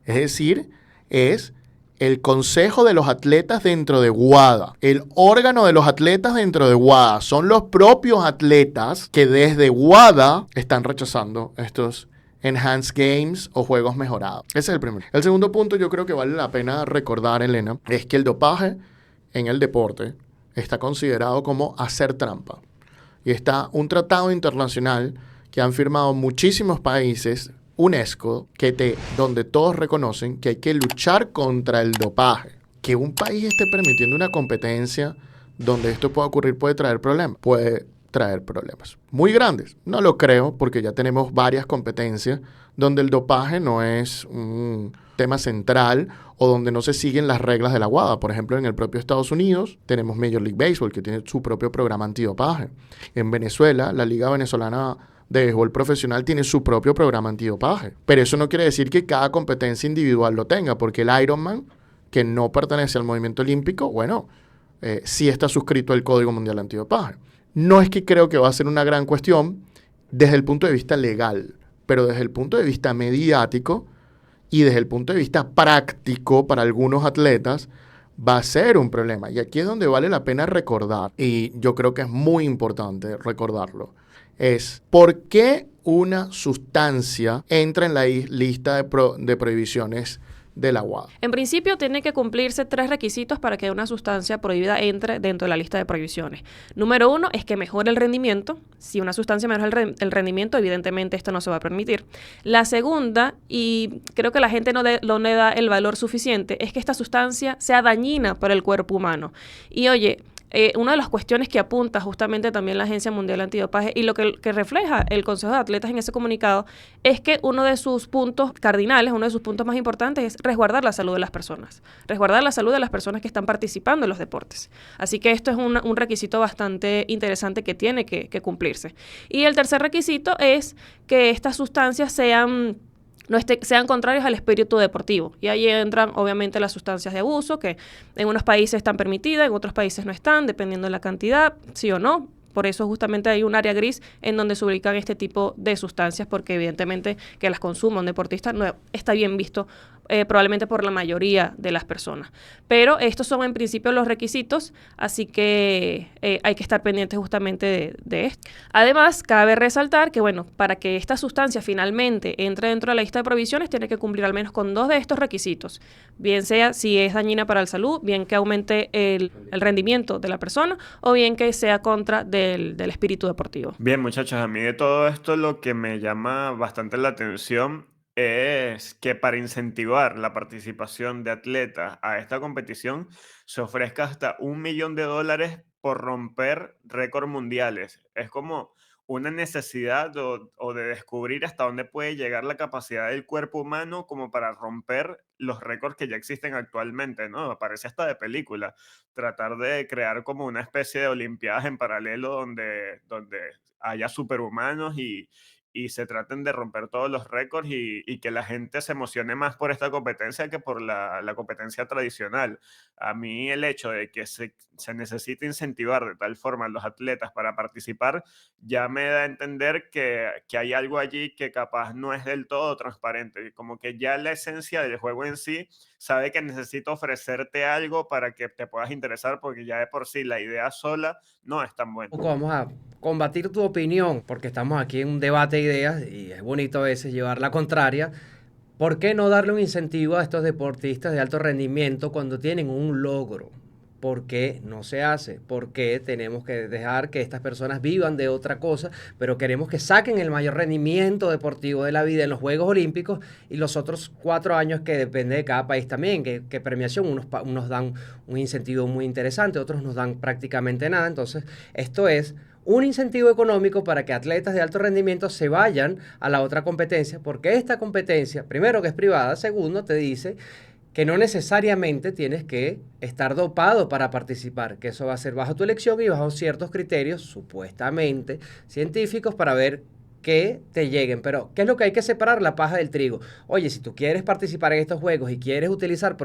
Es decir, es el consejo de los atletas dentro de WADA, el órgano de los atletas dentro de WADA, son los propios atletas que desde WADA están rechazando estos Enhanced Games o juegos mejorados. Ese es el primero. El segundo punto, yo creo que vale la pena recordar, Elena, es que el dopaje en el deporte está considerado como hacer trampa. Y está un tratado internacional que han firmado muchísimos países, UNESCO, donde todos reconocen que hay que luchar contra el dopaje. Que un país esté permitiendo una competencia donde esto pueda ocurrir puede traer problemas. Puede traer problemas muy grandes. No lo creo, porque ya tenemos varias competencias donde el dopaje no es un tema central o donde no se siguen las reglas de la WADA. Por ejemplo, en el propio Estados Unidos tenemos Major League Baseball, que tiene su propio programa antidopaje. En Venezuela, la Liga Venezolana de Béisbol Profesional tiene su propio programa antidopaje. Pero eso no quiere decir que cada competencia individual lo tenga, porque el Ironman, que no pertenece al movimiento olímpico, bueno, sí está suscrito al Código Mundial Antidopaje. No es que creo que va a ser una gran cuestión desde el punto de vista legal, pero desde el punto de vista mediático y desde el punto de vista práctico para algunos atletas va a ser un problema. Y aquí es donde vale la pena recordar, y yo creo que es muy importante recordarlo, es por qué una sustancia entra en la lista de prohibiciones de la WADA. En principio, tiene que cumplirse 3 requisitos para que una sustancia prohibida entre dentro de la lista de prohibiciones. Número 1 es que mejore el rendimiento. Si una sustancia mejora el rendimiento, evidentemente esto no se va a permitir. La segunda, y creo que la gente no le da el valor suficiente, es que esta sustancia sea dañina para el cuerpo humano. Y oye, una de las cuestiones que apunta justamente también la Agencia Mundial Antidopaje y lo que refleja el Consejo de Atletas en ese comunicado es que uno de sus puntos cardinales, uno de sus puntos más importantes es resguardar la salud de las personas. Resguardar la salud de las personas que están participando en los deportes. Así que esto es un requisito bastante interesante que tiene que cumplirse. Y el tercer requisito es que estas sustancias sean contrarios al espíritu deportivo. Y ahí entran, obviamente, las sustancias de abuso, que en unos países están permitidas, en otros países no están, dependiendo de la cantidad, sí o no. Por eso justamente hay un área gris en donde se ubican este tipo de sustancias, porque evidentemente que las consuma un deportista no está bien visto probablemente por la mayoría de las personas. Pero estos son en principio los requisitos, así que hay que estar pendientes justamente de esto. Además, cabe resaltar que, bueno, para que esta sustancia finalmente entre dentro de la lista de prohibiciones, tiene que cumplir al menos con 2 de estos requisitos. Bien sea si es dañina para la salud, bien que aumente el rendimiento de la persona, o bien que sea contra del espíritu deportivo. Bien, muchachos, a mí de todo esto lo que me llama bastante la atención es que para incentivar la participación de atletas a esta competición se ofrezca hasta $1.000.000 por romper récords mundiales. Es como una necesidad o de descubrir hasta dónde puede llegar la capacidad del cuerpo humano como para romper los récords que ya existen actualmente, ¿no? Parece hasta de película. Tratar de crear como una especie de olimpiadas en paralelo donde haya superhumanos y se traten de romper todos los récords y que la gente se emocione más por esta competencia que por la competencia tradicional. A mí el hecho de que se necesite incentivar de tal forma a los atletas para participar ya me da a entender que hay algo allí que capaz no es del todo transparente. Como que ya la esencia del juego en sí sabe que necesita ofrecerte algo para que te puedas interesar, porque ya de por sí la idea sola no es tan buena. Vamos a combatir tu opinión, porque estamos aquí en un debate de ideas y es bonito a veces llevar la contraria. ¿Por qué no darle un incentivo a estos deportistas de alto rendimiento cuando tienen un logro? ¿Por qué no se hace? ¿Por qué tenemos que dejar que estas personas vivan de otra cosa, pero queremos que saquen el mayor rendimiento deportivo de la vida en los Juegos Olímpicos y los otros 4 años que depende de cada país también? ¿Qué premiación? Unos dan un incentivo muy interesante, otros nos dan prácticamente nada. Entonces, esto es un incentivo económico para que atletas de alto rendimiento se vayan a la otra competencia, porque esta competencia, primero que es privada, segundo te dice que no necesariamente tienes que estar dopado para participar, que eso va a ser bajo tu elección y bajo ciertos criterios supuestamente científicos para ver que te lleguen. Pero, ¿qué es lo que hay que separar? La paja del trigo. Oye, si tú quieres participar en estos juegos y quieres utilizar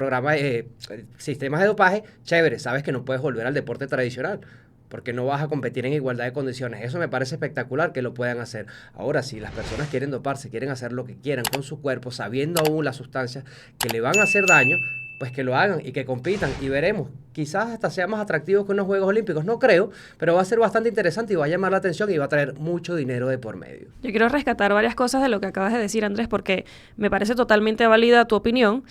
sistemas de dopaje, chévere, sabes que no puedes volver al deporte tradicional, porque no vas a competir en igualdad de condiciones. Eso me parece espectacular que lo puedan hacer. Ahora, si las personas quieren doparse, quieren hacer lo que quieran con su cuerpo, sabiendo aún las sustancias que le van a hacer daño, pues que lo hagan y que compitan y veremos. Quizás hasta sea más atractivo que unos Juegos Olímpicos, no creo, pero va a ser bastante interesante y va a llamar la atención y va a traer mucho dinero de por medio. Yo quiero rescatar varias cosas de lo que acabas de decir, Andrés, porque me parece totalmente válida tu opinión.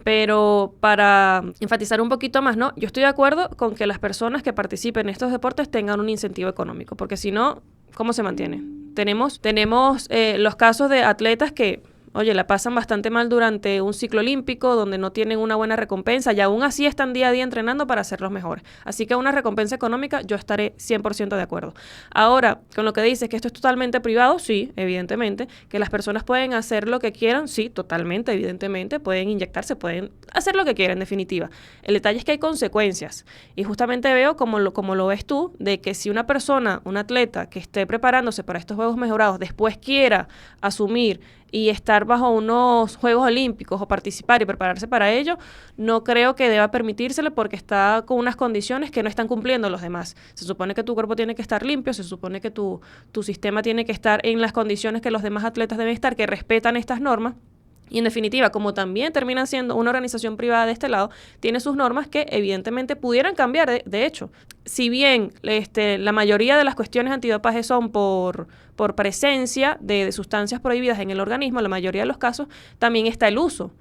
Pero para enfatizar un poquito más, ¿no? Yo estoy de acuerdo con que las personas que participen en estos deportes tengan un incentivo económico, porque si no, ¿cómo se mantiene? Tenemos los casos de atletas que, oye, la pasan bastante mal durante un ciclo olímpico, donde no tienen una buena recompensa y aún así están día a día entrenando para ser los mejores. Así que una recompensa económica yo estaré 100% de acuerdo. Ahora, con lo que dices que esto es totalmente privado, sí, evidentemente. Que las personas pueden hacer lo que quieran, sí, totalmente, evidentemente. Pueden inyectarse, pueden hacer lo que quieran, en definitiva. El detalle es que hay consecuencias. Y justamente veo, como lo ves tú, de que si una persona, un atleta que esté preparándose para estos Juegos Mejorados, después quiera asumir y estar bajo unos Juegos Olímpicos o participar y prepararse para ello, no creo que deba permitírselo porque está con unas condiciones que no están cumpliendo los demás. Se supone que tu cuerpo tiene que estar limpio, se supone que tu sistema tiene que estar en las condiciones que los demás atletas deben estar, que respetan estas normas. Y en definitiva, como también terminan siendo una organización privada de este lado, tiene sus normas que evidentemente pudieran cambiar. De hecho, si bien la mayoría de las cuestiones antidopaje son por presencia de sustancias prohibidas en el organismo, la mayoría de los casos también está el uso.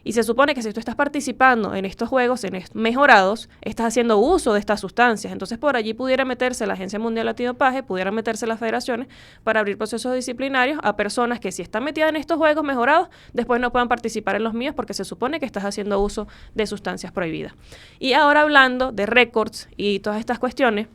Y se supone que si tú estás participando en estos juegos mejorados, estás haciendo uso de estas sustancias. Entonces, por allí pudiera meterse la Agencia Mundial Antidopaje, pudieran meterse las federaciones para abrir procesos disciplinarios a personas que si están metidas en estos juegos mejorados, después no puedan participar en los míos porque se supone que estás haciendo uso de sustancias prohibidas. Y ahora hablando de récords y todas estas cuestiones,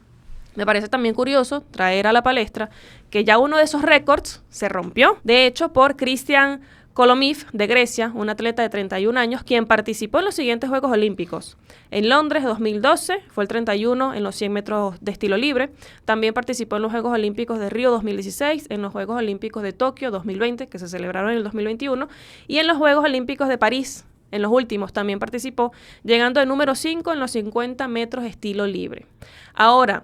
me parece también curioso traer a la palestra que ya uno de esos récords se rompió. De hecho, por Christian Kolomif, de Grecia, un atleta de 31 años, quien participó en los siguientes Juegos Olímpicos. En Londres 2012, fue el 31 en los 100 metros de estilo libre. También participó en los Juegos Olímpicos de Río 2016, en los Juegos Olímpicos de Tokio 2020, que se celebraron en el 2021, y en los Juegos Olímpicos de París, en los últimos, también participó, llegando de número 5 en los 50 metros estilo libre. Ahora,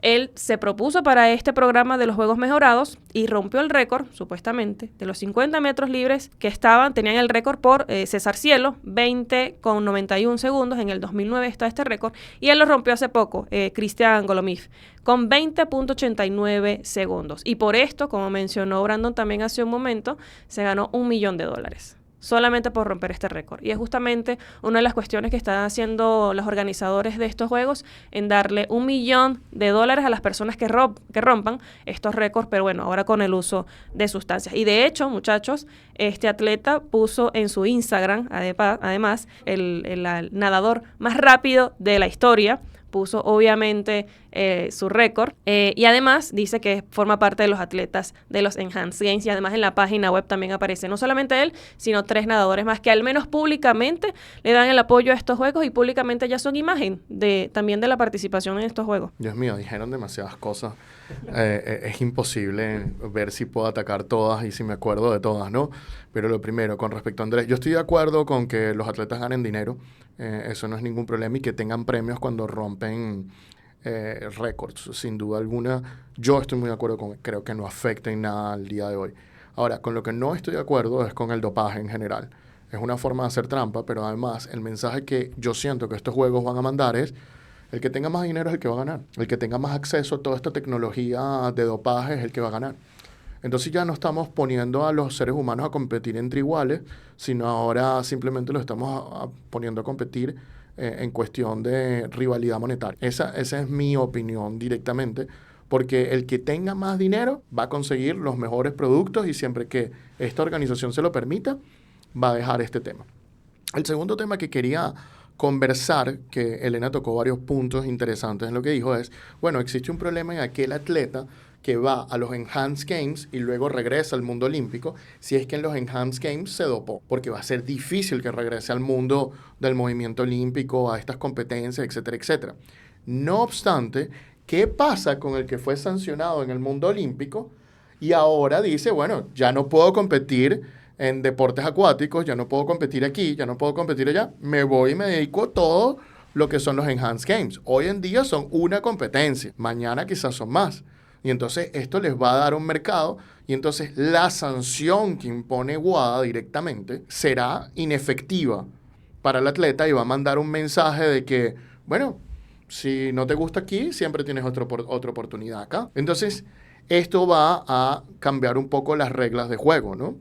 él se propuso para este programa de los Juegos Mejorados y rompió el récord, supuestamente, de los 50 metros libres que tenían el récord por César Cielo, 20,91 segundos, en el 2009 está este récord, y él lo rompió hace poco, Christian Kolomif, con 20,89 segundos. Y por esto, como mencionó Brandon también hace un momento, se ganó $1 millón. Solamente por romper este récord. Y es justamente una de las cuestiones que están haciendo los organizadores de estos juegos, en darle $1 millón a las personas que rompan estos récords, pero bueno, ahora con el uso de sustancias. Y de hecho, muchachos, este atleta puso en su Instagram, además, el nadador más rápido de la historia, puso obviamente su récord y además dice que forma parte de los atletas de los Enhanced Games y además en la página web también aparece no solamente él, sino 3 nadadores más que al menos públicamente le dan el apoyo a estos juegos y públicamente ya son imagen también de la participación en estos juegos. Dios mío, dijeron demasiadas cosas. Es imposible ver si puedo atacar todas y si me acuerdo de todas, ¿no? Pero lo primero, con respecto a Andrés, yo estoy de acuerdo con que los atletas ganen dinero. Eso no es ningún problema y que tengan premios cuando rompen récords, sin duda alguna. Yo estoy muy de acuerdo con, creo que no afecta en nada al día de hoy. Ahora, con lo que no estoy de acuerdo es con el dopaje en general. Es una forma de hacer trampa, pero además el mensaje que yo siento que estos juegos van a mandar es: el que tenga más dinero es el que va a ganar. El que tenga más acceso a toda esta tecnología de dopaje es el que va a ganar. Entonces ya no estamos poniendo a los seres humanos a competir entre iguales, sino ahora simplemente los estamos poniendo a competir en cuestión de rivalidad monetaria. Esa es mi opinión directamente, porque el que tenga más dinero va a conseguir los mejores productos y siempre que esta organización se lo permita, va a dejar este tema. El segundo tema que quería conversar, que Elena tocó varios puntos interesantes en lo que dijo, es, bueno, existe un problema en aquel atleta que va a los Enhanced Games y luego regresa al mundo olímpico, si es que en los Enhanced Games se dopó, porque va a ser difícil que regrese al mundo del movimiento olímpico, a estas competencias, etcétera, etcétera. No obstante, ¿qué pasa con el que fue sancionado en el mundo olímpico y ahora dice, bueno, ya no puedo competir en deportes acuáticos, ya no puedo competir aquí, ya no puedo competir allá, me voy y me dedico a todo lo que son los Enhanced Games? Hoy en día son una competencia, mañana quizás son más. Y entonces esto les va a dar un mercado y entonces la sanción que impone WADA directamente será inefectiva para el atleta y va a mandar un mensaje de que, bueno, si no te gusta aquí, siempre tienes otra oportunidad acá. Entonces, esto va a cambiar un poco las reglas de juego, ¿no?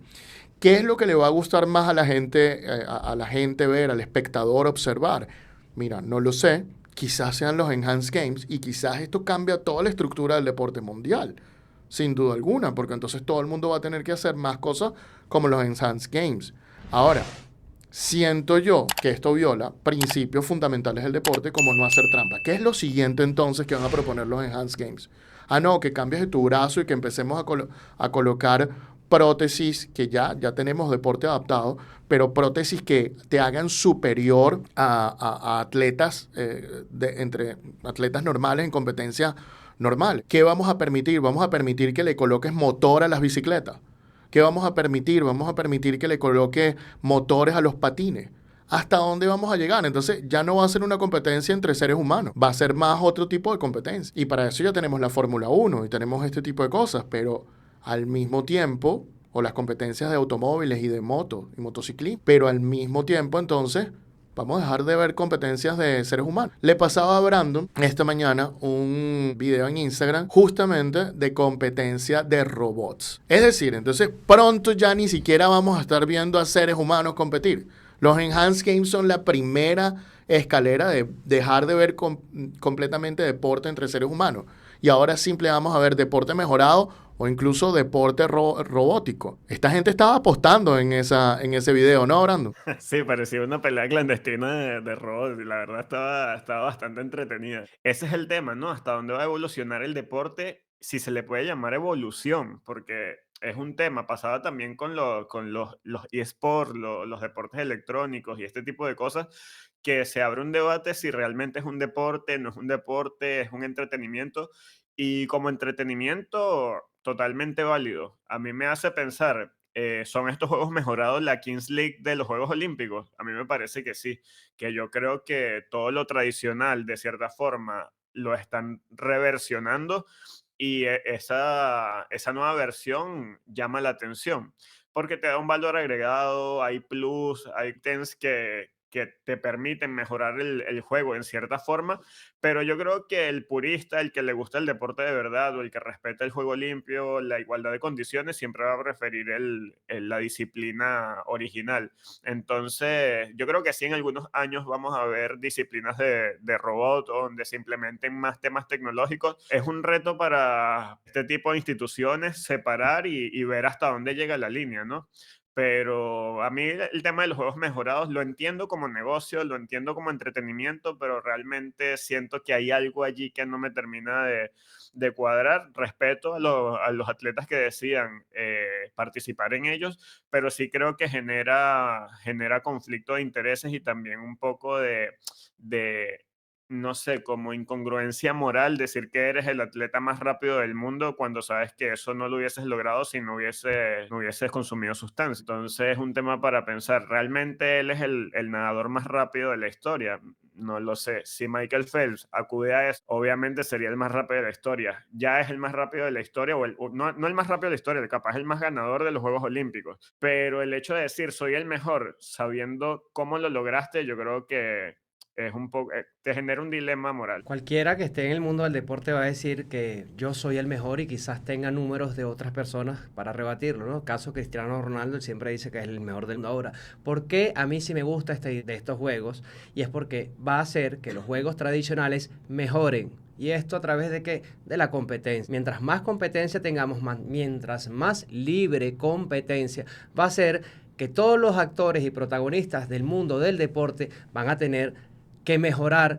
¿Qué es lo que le va a gustar más a la gente, a la gente ver, al espectador observar? Mira, no lo sé. Quizás sean los Enhanced Games y quizás esto cambia toda la estructura del deporte mundial. Sin duda alguna, porque entonces todo el mundo va a tener que hacer más cosas como los Enhanced Games. Ahora, siento yo que esto viola principios fundamentales del deporte como no hacer trampa. ¿Qué es lo siguiente entonces que van a proponer los Enhanced Games? Ah, no, que cambies de tu brazo y que empecemos a colocar prótesis, que ya tenemos deporte adaptado, pero prótesis que te hagan superior a atletas, entre atletas normales en competencia normal. ¿Qué vamos a permitir? Vamos a permitir que le coloques motor a las bicicletas. ¿Qué vamos a permitir? Vamos a permitir que le coloque motores a los patines. ¿Hasta dónde vamos a llegar? Entonces ya no va a ser una competencia entre seres humanos, va a ser más otro tipo de competencia. Y para eso ya tenemos la Fórmula 1 y tenemos este tipo de cosas, pero al mismo tiempo, o las competencias de automóviles y de motos y motociclismo, pero al mismo tiempo entonces vamos a dejar de ver competencias de seres humanos. Le pasaba a Brandon esta mañana un video en Instagram justamente de competencia de robots. Es decir, entonces pronto ya ni siquiera vamos a estar viendo a seres humanos competir. Los Enhanced Games son la primera escalera de dejar de ver completamente deporte entre seres humanos. Y ahora simple vamos a ver deporte mejorado o incluso deporte robótico. Esta gente estaba apostando en ese video, ¿no, Brandon? Sí, parecía una pelea clandestina de robots y la verdad estaba bastante entretenida. Ese es el tema, ¿no? Hasta dónde va a evolucionar el deporte, si se le puede llamar evolución, porque es un tema. Pasaba también con los eSports, los deportes electrónicos y este tipo de cosas, que se abre un debate si realmente es un deporte, no es un deporte, es un entretenimiento. Y como entretenimiento, totalmente válido. A mí me hace pensar, ¿son estos juegos mejorados la Kings League de los Juegos Olímpicos? A mí me parece que sí, que yo creo que todo lo tradicional, de cierta forma, lo están reversionando y esa nueva versión llama la atención porque te da un valor agregado, hay plus, hay ítems que te permiten mejorar el juego en cierta forma, pero yo creo que el purista, el que le gusta el deporte de verdad o el que respeta el juego limpio, la igualdad de condiciones, siempre va a preferir la disciplina original. Entonces, yo creo que sí, en algunos años vamos a ver disciplinas de robot donde se implementen más temas tecnológicos. Es un reto para este tipo de instituciones separar y ver hasta dónde llega la línea, ¿no? Pero a mí el tema de los juegos mejorados lo entiendo como negocio, lo entiendo como entretenimiento, pero realmente siento que hay algo allí que no me termina de cuadrar. Respeto a los atletas que decidan participar en ellos, pero sí creo que genera conflicto de intereses y también un poco de no sé, como incongruencia moral decir que eres el atleta más rápido del mundo cuando sabes que eso no lo hubieses logrado si no hubieses consumido sustancia. Entonces es un tema para pensar, ¿realmente él es el nadador más rápido de la historia? No lo sé. Si Michael Phelps acude a eso, obviamente sería el más rápido de la historia. Ya es el más rápido de la historia, no el más rápido de la historia, capaz el más ganador de los Juegos Olímpicos. Pero el hecho de decir soy el mejor, sabiendo cómo lo lograste, yo creo que es un poco, te genera un dilema moral. Cualquiera que esté en el mundo del deporte va a decir que yo soy el mejor y quizás tenga números de otras personas para rebatirlo, ¿no? Caso Cristiano Ronaldo, él siempre dice que es el mejor del mundo ahora. ¿Por qué a mí sí me gusta de estos juegos? Y es porque va a hacer que los juegos tradicionales mejoren. ¿Y esto a través de qué? De la competencia. Mientras más competencia tengamos, mientras más libre competencia, va a ser que todos los actores y protagonistas del mundo del deporte van a tener que mejorar,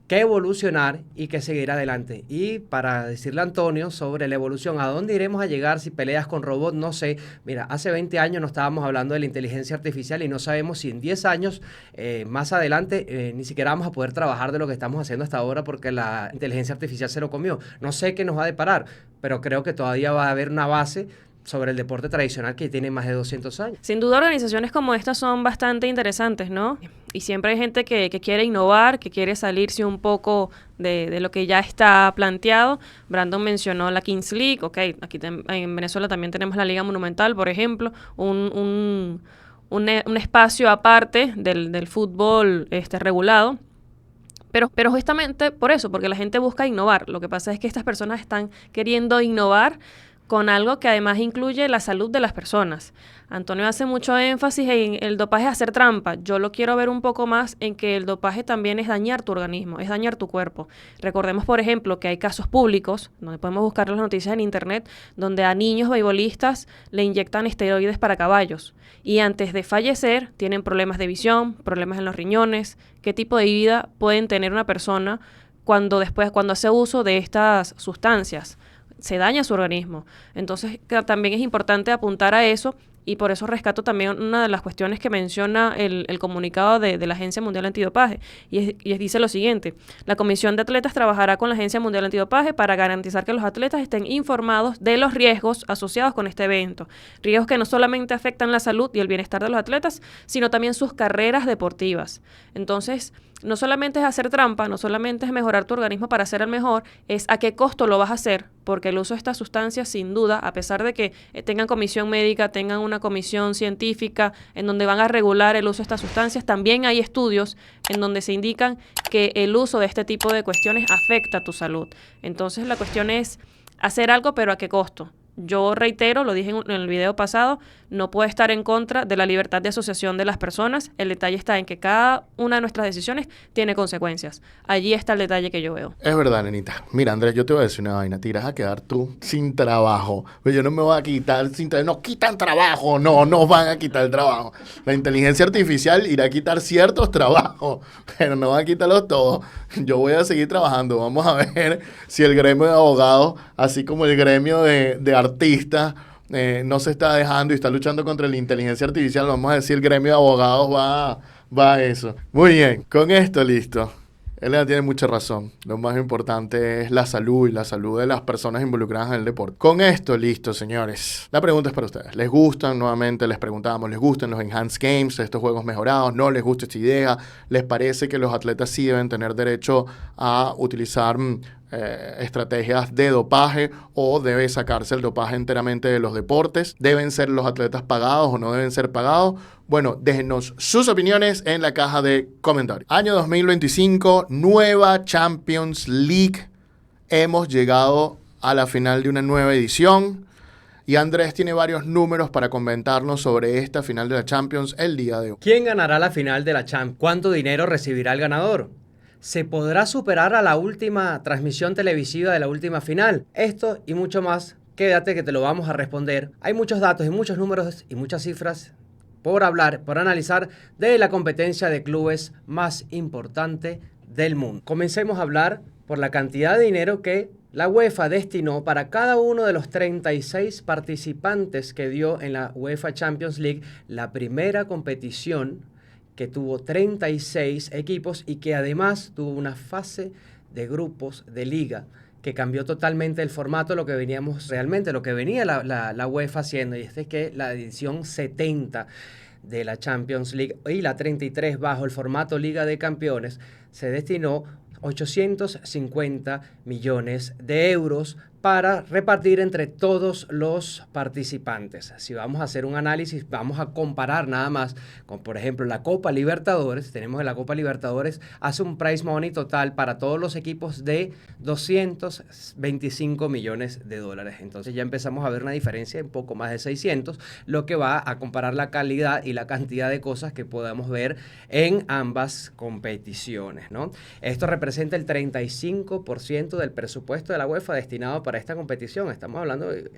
que evolucionar y que seguir adelante. Y para decirle a Antonio sobre la evolución, ¿a dónde iremos a llegar si peleas con robots? No sé. Mira, hace 20 años no estábamos hablando de la inteligencia artificial y no sabemos si en 10 años más adelante ni siquiera vamos a poder trabajar de lo que estamos haciendo hasta ahora porque la inteligencia artificial se lo comió. No sé qué nos va a deparar, pero creo que todavía va a haber una base sobre el deporte tradicional que tiene más de 200 años. Sin duda, organizaciones como estas son bastante interesantes, ¿no? Y siempre hay gente que quiere innovar, que quiere salirse un poco de lo que ya está planteado. Brandon mencionó la Kings League, ok, aquí en Venezuela también tenemos la Liga Monumental, por ejemplo, un un espacio aparte del fútbol regulado. Pero justamente por eso, porque la gente busca innovar. Lo que pasa es que estas personas están queriendo innovar con algo que además incluye la salud de las personas. Antonio hace mucho énfasis en el dopaje hacer trampa. Yo lo quiero ver un poco más en que el dopaje también es dañar tu organismo, es dañar tu cuerpo. Recordemos, por ejemplo, que hay casos públicos, donde podemos buscar las noticias en internet, donde a niños beisbolistas le inyectan esteroides para caballos. Y antes de fallecer, tienen problemas de visión, problemas en los riñones. ¿Qué tipo de vida pueden tener una persona cuando hace uso de estas sustancias? Se daña su organismo. Entonces, también es importante apuntar a eso, y por eso rescato también una de las cuestiones que menciona el comunicado de la Agencia Mundial Antidopaje, dice lo siguiente: la Comisión de Atletas trabajará con la Agencia Mundial Antidopaje para garantizar que los atletas estén informados de los riesgos asociados con este evento, riesgos que no solamente afectan la salud y el bienestar de los atletas, sino también sus carreras deportivas. Entonces, no solamente es hacer trampa, no solamente es mejorar tu organismo para ser el mejor, es a qué costo lo vas a hacer, porque el uso de estas sustancias, sin duda, a pesar de que tengan comisión médica, tengan una comisión científica en donde van a regular el uso de estas sustancias, también hay estudios en donde se indican que el uso de este tipo de cuestiones afecta a tu salud. Entonces, la cuestión es hacer algo, pero ¿a qué costo? Yo reitero, lo dije en el video pasado, no puedo estar en contra de la libertad de asociación de las personas. El detalle está en que cada una de nuestras decisiones tiene consecuencias. Allí está el detalle que yo veo. Es verdad, nenita. Mira, Andrés, yo te voy a decir una vaina. Te irás a quedar tú sin trabajo. Pero yo no me voy a quitar sin trabajo. No quitan trabajo. No, no van a quitar el trabajo. La inteligencia artificial irá a quitar ciertos trabajos, pero no va a quitarlos todos. Yo voy a seguir trabajando. Vamos a ver si el gremio de abogados, así como el gremio de artistas, no se está dejando y está luchando contra la inteligencia artificial. Vamos a decir, el gremio de abogados va a eso. Muy bien, con esto listo. Elena tiene mucha razón. Lo más importante es la salud y la salud de las personas involucradas en el deporte. Con esto listo, señores. La pregunta es para ustedes. ¿Les gustan? Nuevamente les preguntábamos, ¿les gustan los Enhanced Games, estos juegos mejorados? ¿No les gusta esta idea? ¿Les parece que los atletas sí deben tener derecho a utilizar estrategias de dopaje, o debe sacarse el dopaje enteramente de los deportes? ¿Deben ser los atletas pagados o no deben ser pagados? Bueno, déjenos sus opiniones en la caja de comentarios. Año 2025, nueva Champions League. Hemos llegado a la final de una nueva edición y Andrés tiene varios números para comentarnos sobre esta final de la Champions el día de hoy. ¿Quién ganará la final de la Champions? ¿Cuánto dinero recibirá el ganador? ¿Se podrá superar a la última transmisión televisiva de la última final? Esto y mucho más, quédate que te lo vamos a responder. Hay muchos datos y muchos números y muchas cifras por hablar, por analizar de la competencia de clubes más importante del mundo. Comencemos a hablar por la cantidad de dinero que la UEFA destinó para cada uno de los 36 participantes que dio en la UEFA Champions League, la primera competición que tuvo 36 equipos y que además tuvo una fase de grupos de liga que cambió totalmente el formato, lo que venía la UEFA haciendo, y es que la edición 70 de la Champions League y la 33 bajo el formato Liga de Campeones se destinó 850 millones de euros para repartir entre todos los participantes. Si vamos a hacer un análisis, vamos a comparar nada más con, por ejemplo, la Copa Libertadores. Tenemos que la Copa Libertadores hace un prize money total para todos los equipos de 225 millones de dólares. Entonces ya empezamos a ver una diferencia de un poco más de 600, lo que va a comparar la calidad y la cantidad de cosas que podamos ver en ambas competiciones, ¿no? Esto representa el 35% del presupuesto de la UEFA destinado para esta competición. Estamos hablando de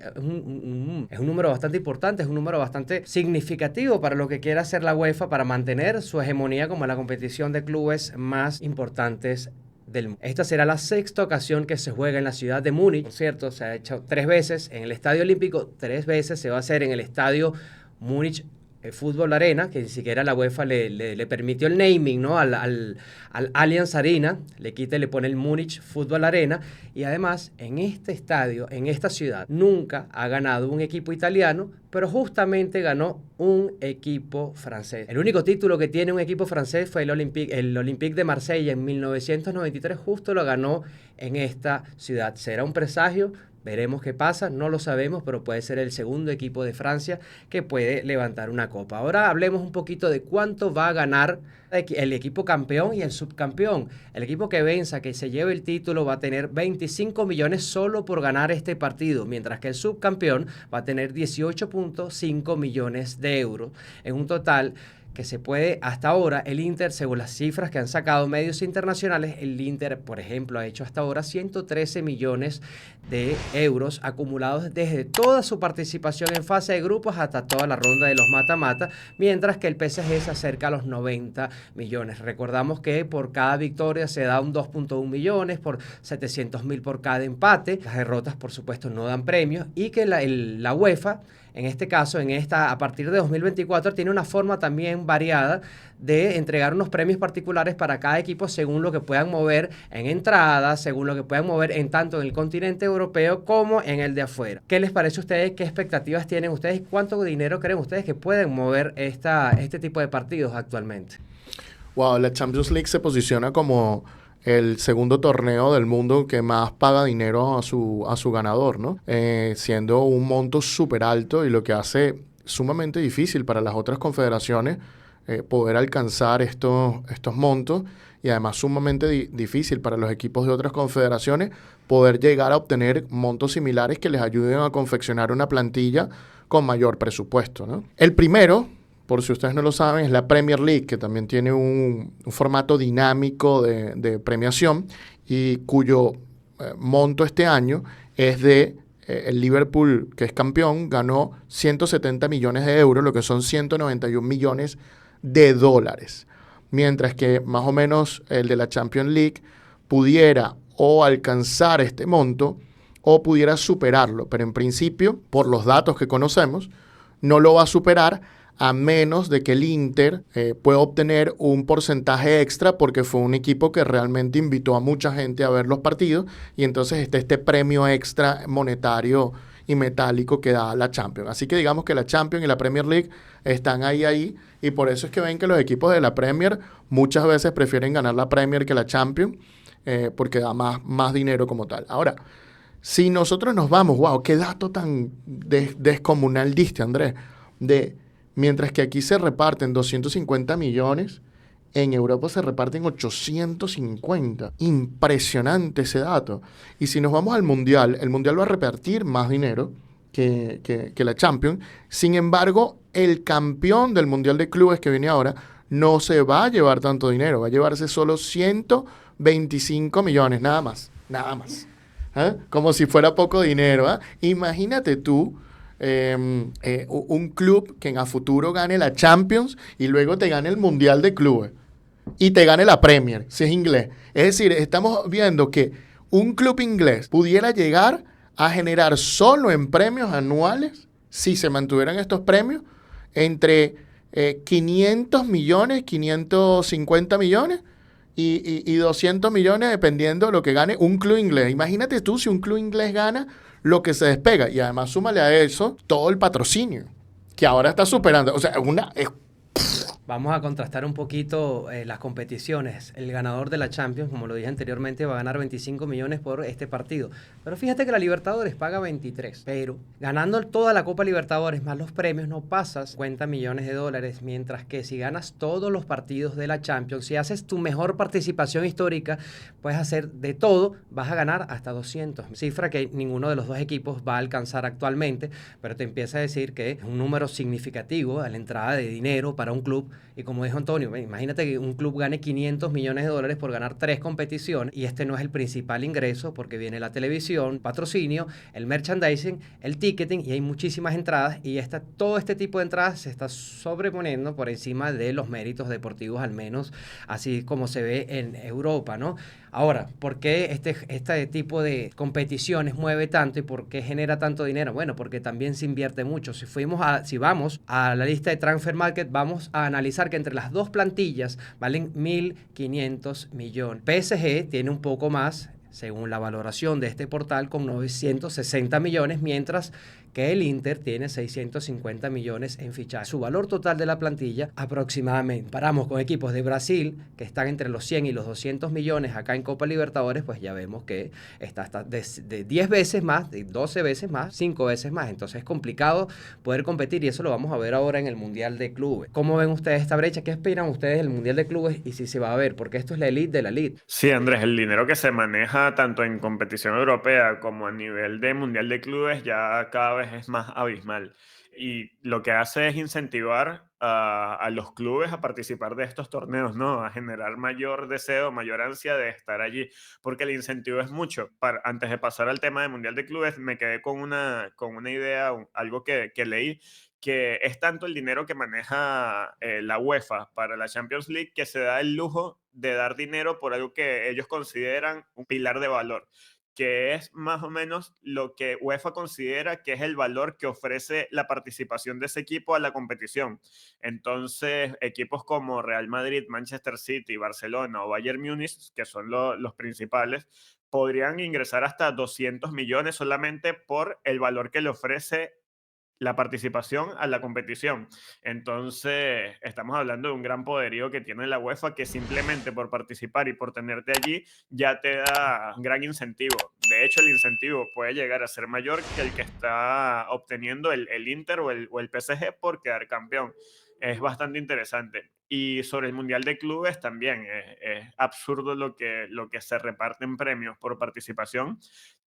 es un número bastante importante, es un número bastante significativo para lo que quiere hacer la UEFA para mantener su hegemonía como la competición de clubes más importantes del mundo. Esta será la sexta ocasión que se juega en la ciudad de Múnich. Por cierto, se ha hecho 3 veces en el Estadio Olímpico, 3 veces se va a hacer en el Estadio Múnich Fútbol Arena, que ni siquiera la UEFA le permitió el naming, ¿no? al Allianz Arena, le quita y le pone el Múnich Fútbol Arena, y además en este estadio, en esta ciudad, nunca ha ganado un equipo italiano, pero justamente ganó un equipo francés. El único título que tiene un equipo francés fue el Olympique de Marsella en 1993, justo lo ganó en esta ciudad. ¿Será un presagio Veremos qué pasa, no lo sabemos, pero puede ser el segundo equipo de Francia que puede levantar una copa. Ahora hablemos un poquito de cuánto va a ganar el equipo campeón y el subcampeón. El equipo que venza, que se lleve el título, va a tener 25 millones solo por ganar este partido, mientras que el subcampeón va a tener 18.5 millones de euros. En un total que se puede, hasta ahora, el Inter, según las cifras que han sacado medios internacionales, el Inter, por ejemplo, ha hecho hasta ahora 113 millones de euros acumulados desde toda su participación en fase de grupos hasta toda la ronda de los mata-mata, mientras que el PSG se acerca a los 90 millones. Recordamos que por cada victoria se da un 2.1 millones, por 700.000 por cada empate. Las derrotas, por supuesto, no dan premios, y que la UEFA, en este caso, a partir de 2024, tiene una forma también variada de entregar unos premios particulares para cada equipo según lo que puedan mover en entradas, según lo que puedan mover tanto en el continente europeo como en el de afuera. ¿Qué les parece a ustedes? ¿Qué expectativas tienen ustedes? ¿Cuánto dinero creen ustedes que pueden mover este tipo de partidos actualmente? Wow, la Champions League se posiciona como el segundo torneo del mundo que más paga dinero a su ganador, ¿no? Siendo un monto súper alto, y lo que hace sumamente difícil para las otras confederaciones poder alcanzar estos montos, y además sumamente difícil para los equipos de otras confederaciones poder llegar a obtener montos similares que les ayuden a confeccionar una plantilla con mayor presupuesto, ¿no? El primero, por si ustedes no lo saben, es la Premier League, que también tiene un formato dinámico de premiación, y cuyo monto este año es de el Liverpool, que es campeón, ganó 170 millones de euros, lo que son 191 millones de dólares. Mientras que más o menos el de la Champions League pudiera o alcanzar este monto o pudiera superarlo, pero en principio, por los datos que conocemos, no lo va a superar, a menos de que el Inter pueda obtener un porcentaje extra, porque fue un equipo que realmente invitó a mucha gente a ver los partidos, y entonces está este premio extra monetario y metálico que da la Champions. Así que digamos que la Champions y la Premier League están ahí, y por eso es que ven que los equipos de la Premier muchas veces prefieren ganar la Premier que la Champions, porque da más dinero como tal. Ahora, si nosotros nos vamos, wow, qué dato tan descomunal diste, Andrés, mientras que aquí se reparten 250 millones, en Europa se reparten 850. Impresionante ese dato. Y si nos vamos al Mundial, el Mundial va a repartir más dinero que la Champions. Sin embargo, el campeón del Mundial de Clubes que viene ahora no se va a llevar tanto dinero. Va a llevarse solo 125 millones, nada más. Como si fuera poco dinero. Imagínate tú, un club que a futuro gane la Champions y luego te gane el Mundial de Clubes y te gane la Premier, si es inglés. Es decir, estamos viendo que un club inglés pudiera llegar a generar solo en premios anuales, si se mantuvieran estos premios, entre 500 millones, 550 millones y 200 millones, dependiendo de lo que gane un club inglés. Imagínate tú si un club inglés gana lo que se despega, y además súmale a eso todo el patrocinio, que ahora está superando. O sea, Vamos a contrastar un poquito las competiciones. El ganador de la Champions, como lo dije anteriormente, va a ganar 25 millones por este partido. Pero fíjate que la Libertadores paga 23. Pero ganando toda la Copa Libertadores más los premios no pasas 50 millones de dólares. Mientras que si ganas todos los partidos de la Champions, si haces tu mejor participación histórica, puedes hacer de todo, vas a ganar hasta 200. Cifra que ninguno de los dos equipos va a alcanzar actualmente, pero te empieza a decir que es un número significativo a la entrada de dinero para un club. Y como dijo Antonio, imagínate que un club gane 500 millones de dólares por ganar 3 competiciones, y este no es el principal ingreso, porque viene la televisión, patrocinio, el merchandising, el ticketing, y hay muchísimas entradas, y todo este tipo de entradas se está sobreponiendo por encima de los méritos deportivos, al menos así como se ve en Europa, ¿no? Ahora, ¿por qué este tipo de competiciones mueve tanto y por qué genera tanto dinero? Bueno, porque también se invierte mucho. Si vamos a la lista de Transfer Market, vamos a analizar que entre las dos plantillas valen 1.500 millones. PSG tiene un poco más, según la valoración de este portal, con 960 millones, mientras que el Inter tiene 650 millones en fichaje. Su valor total de la plantilla aproximadamente. Paramos con equipos de Brasil que están entre los 100 y los 200 millones acá en Copa Libertadores, pues ya vemos que está hasta de 10 veces más, de 12 veces más, 5 veces más. Entonces es complicado poder competir y eso lo vamos a ver ahora en el Mundial de Clubes. ¿Cómo ven ustedes esta brecha? ¿Qué esperan ustedes del Mundial de Clubes y si se va a ver? Porque esto es la elite de la elite. Sí, Andrés, el dinero que se maneja tanto en competición europea como a nivel de Mundial de Clubes ya cada vez es más abismal. Y lo que hace es incentivar a los clubes a participar de estos torneos, ¿no? A generar mayor deseo, mayor ansia de estar allí, porque el incentivo es mucho. Antes de pasar al tema del Mundial de Clubes, me quedé con una idea, algo que leí, que es tanto el dinero que maneja la UEFA para la Champions League que se da el lujo de dar dinero por algo que ellos consideran un pilar de valor, que es más o menos lo que UEFA considera que es el valor que ofrece la participación de ese equipo a la competición. Entonces, equipos como Real Madrid, Manchester City, Barcelona o Bayern Múnich, que son los principales, podrían ingresar hasta 200 millones solamente por el valor que le ofrece la participación a la competición. Entonces, estamos hablando de un gran poderío que tiene la UEFA, que simplemente por participar y por tenerte allí ya te da un gran incentivo. De hecho, el incentivo puede llegar a ser mayor que el que está obteniendo el Inter o el PSG por quedar campeón. Es bastante interesante. Y sobre el Mundial de Clubes también es absurdo lo que se reparten premios por participación,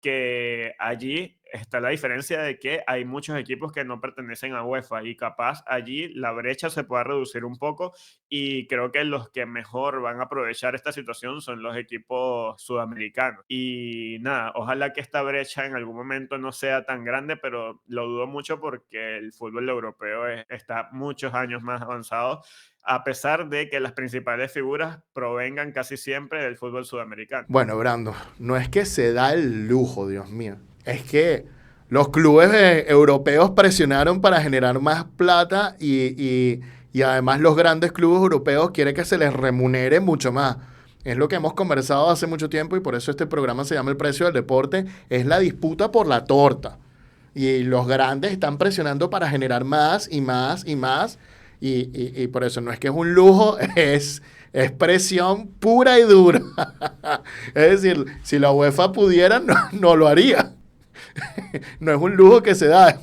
que allí está la diferencia de que hay muchos equipos que no pertenecen a UEFA y capaz allí la brecha se pueda reducir un poco y creo que los que mejor van a aprovechar esta situación son los equipos sudamericanos. Y nada, ojalá que esta brecha en algún momento no sea tan grande, pero lo dudo mucho porque el fútbol europeo está muchos años más avanzado, a pesar de que las principales figuras provengan casi siempre del fútbol sudamericano. Bueno, Brando, no es que se da el lujo, Dios mío. Es que los clubes europeos presionaron para generar más plata y además los grandes clubes europeos quieren que se les remunere mucho más. Es lo que hemos conversado hace mucho tiempo y por eso este programa se llama El Precio del Deporte. Es la disputa por la torta. Y los grandes están presionando para generar más y más y más. Y por eso no es que es un lujo, es presión pura y dura. Es decir, si la UEFA pudiera, no lo haría. No es un lujo que se da, es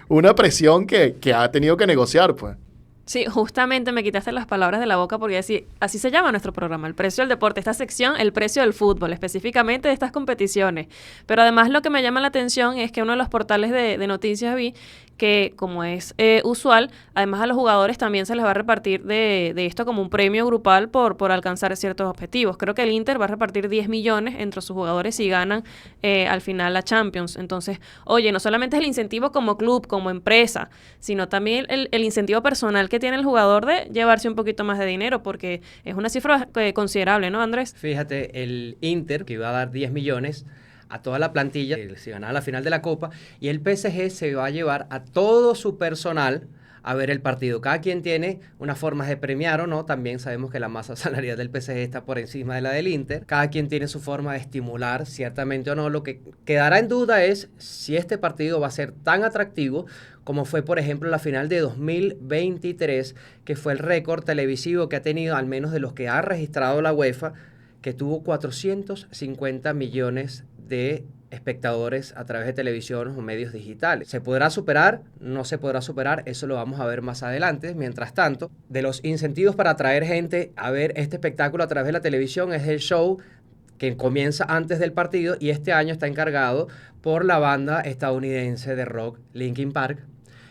una presión que ha tenido que negociar, pues. Sí, justamente me quitaste las palabras de la boca porque así se llama nuestro programa, El Precio del Deporte. Esta sección, el precio del fútbol, específicamente de estas competiciones. Pero además lo que me llama la atención es que uno de los portales de noticias vi que, como es usual, además a los jugadores también se les va a repartir de esto como un premio grupal por alcanzar ciertos objetivos. Creo que el Inter va a repartir 10 millones entre sus jugadores si ganan al final la Champions. Entonces, oye, no solamente es el incentivo como club, como empresa, sino también el incentivo personal que tiene el jugador de llevarse un poquito más de dinero, porque es una cifra considerable, ¿no, Andrés? Fíjate, el Inter, que iba a dar 10 millones a toda la plantilla, si ganaba la final de la Copa, y el PSG se va a llevar a todo su personal a ver el partido. Cada quien tiene unas formas de premiar o no. También sabemos que la masa salarial del PSG está por encima de la del Inter. Cada quien tiene su forma de estimular, ciertamente o no. Lo que quedará en duda es si este partido va a ser tan atractivo como fue, por ejemplo, la final de 2023, que fue el récord televisivo que ha tenido, al menos de los que ha registrado la UEFA, que tuvo 450 millones de espectadores a través de televisión o medios digitales. ¿Se podrá superar? No se podrá superar, eso lo vamos a ver más adelante. Mientras tanto, de los incentivos para atraer gente a ver este espectáculo a través de la televisión es el show que comienza antes del partido y este año está encargado por la banda estadounidense de rock Linkin Park.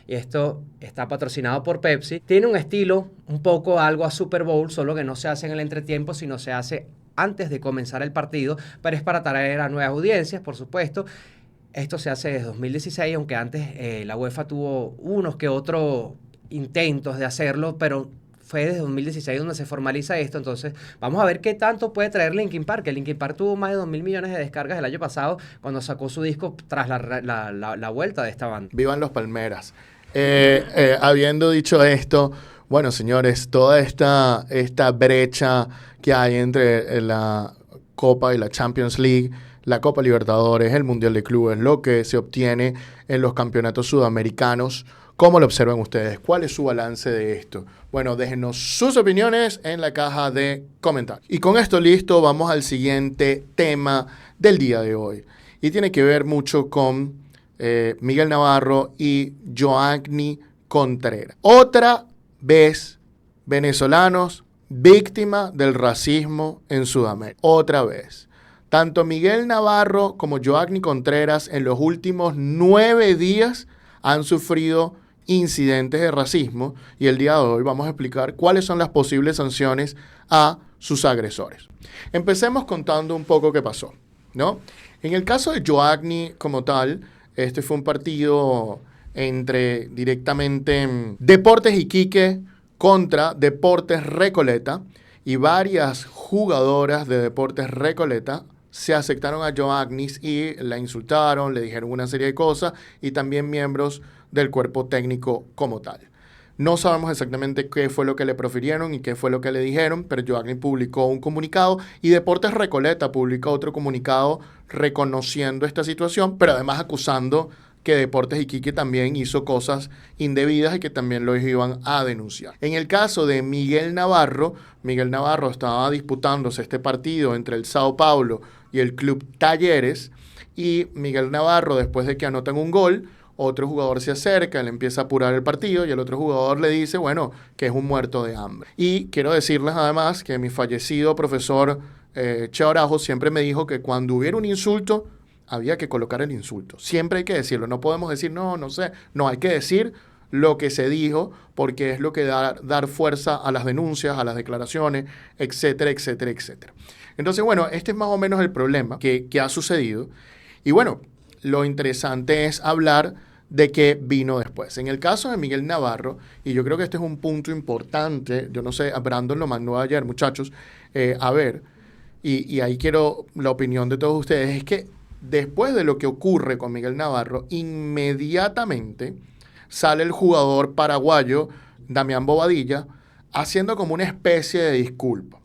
Y esto está patrocinado por Pepsi. Tiene un estilo un poco algo a Super Bowl, solo que no se hace en el entretiempo, sino se hace antes de comenzar el partido, pero es para atraer a nuevas audiencias, por supuesto. Esto se hace desde 2016, aunque antes la UEFA tuvo unos que otros intentos de hacerlo, pero fue desde 2016 donde se formaliza esto. Entonces vamos a ver qué tanto puede traer Linkin Park. El Linkin Park tuvo más de 2.000 millones de descargas el año pasado cuando sacó su disco tras la vuelta de esta banda. Vivan los Palmeras. Habiendo dicho esto, bueno, señores, toda esta brecha que hay entre la Copa y la Champions League, la Copa Libertadores, el Mundial de Clubes, lo que se obtiene en los campeonatos sudamericanos. ¿Cómo lo observan ustedes? ¿Cuál es su balance de esto? Bueno, déjenos sus opiniones en la caja de comentarios. Y con esto listo, vamos al siguiente tema del día de hoy. Y tiene que ver mucho con Miguel Navarro y Joanny Contreras. Otra vez, venezolanos víctimas del racismo en Sudamérica. Otra vez. Tanto Miguel Navarro como Joanny Contreras en los últimos 9 días han sufrido incidentes de racismo y el día de hoy vamos a explicar cuáles son las posibles sanciones a sus agresores. Empecemos contando un poco qué pasó, ¿no? En el caso de Joanny como tal, este fue un partido entre directamente Deportes Iquique contra Deportes Recoleta y varias jugadoras de Deportes Recoleta se acercaron a Joanny y la insultaron, le dijeron una serie de cosas y también miembros del cuerpo técnico como tal. No sabemos exactamente qué fue lo que le profirieron y qué fue lo que le dijeron, pero Joanny publicó un comunicado y Deportes Recoleta publicó otro comunicado reconociendo esta situación, pero además acusando que Deportes Iquique también hizo cosas indebidas y que también los iban a denunciar. En el caso de Miguel Navarro estaba disputándose este partido entre el Sao Paulo y el Club Talleres y Miguel Navarro, después de que anotan un gol, otro jugador se acerca, le empieza a apurar el partido y el otro jugador le dice, bueno, que es un muerto de hambre. Y quiero decirles además que mi fallecido profesor Che Arajo siempre me dijo que cuando hubiera un insulto, había que colocar el insulto. Siempre hay que decirlo. No podemos decir, no sé. No, hay que decir lo que se dijo porque es lo que da dar fuerza a las denuncias, a las declaraciones, etcétera, etcétera, etcétera. Entonces, bueno, este es más o menos el problema que ha sucedido. Y bueno, lo interesante es hablar de qué vino después. En el caso de Miguel Navarro, y yo creo que este es un punto importante, yo no sé, Brandon lo mandó ayer, muchachos, a ver, y ahí quiero la opinión de todos ustedes, es que después de lo que ocurre con Miguel Navarro, inmediatamente sale el jugador paraguayo Damián Bobadilla haciendo como una especie de disculpa.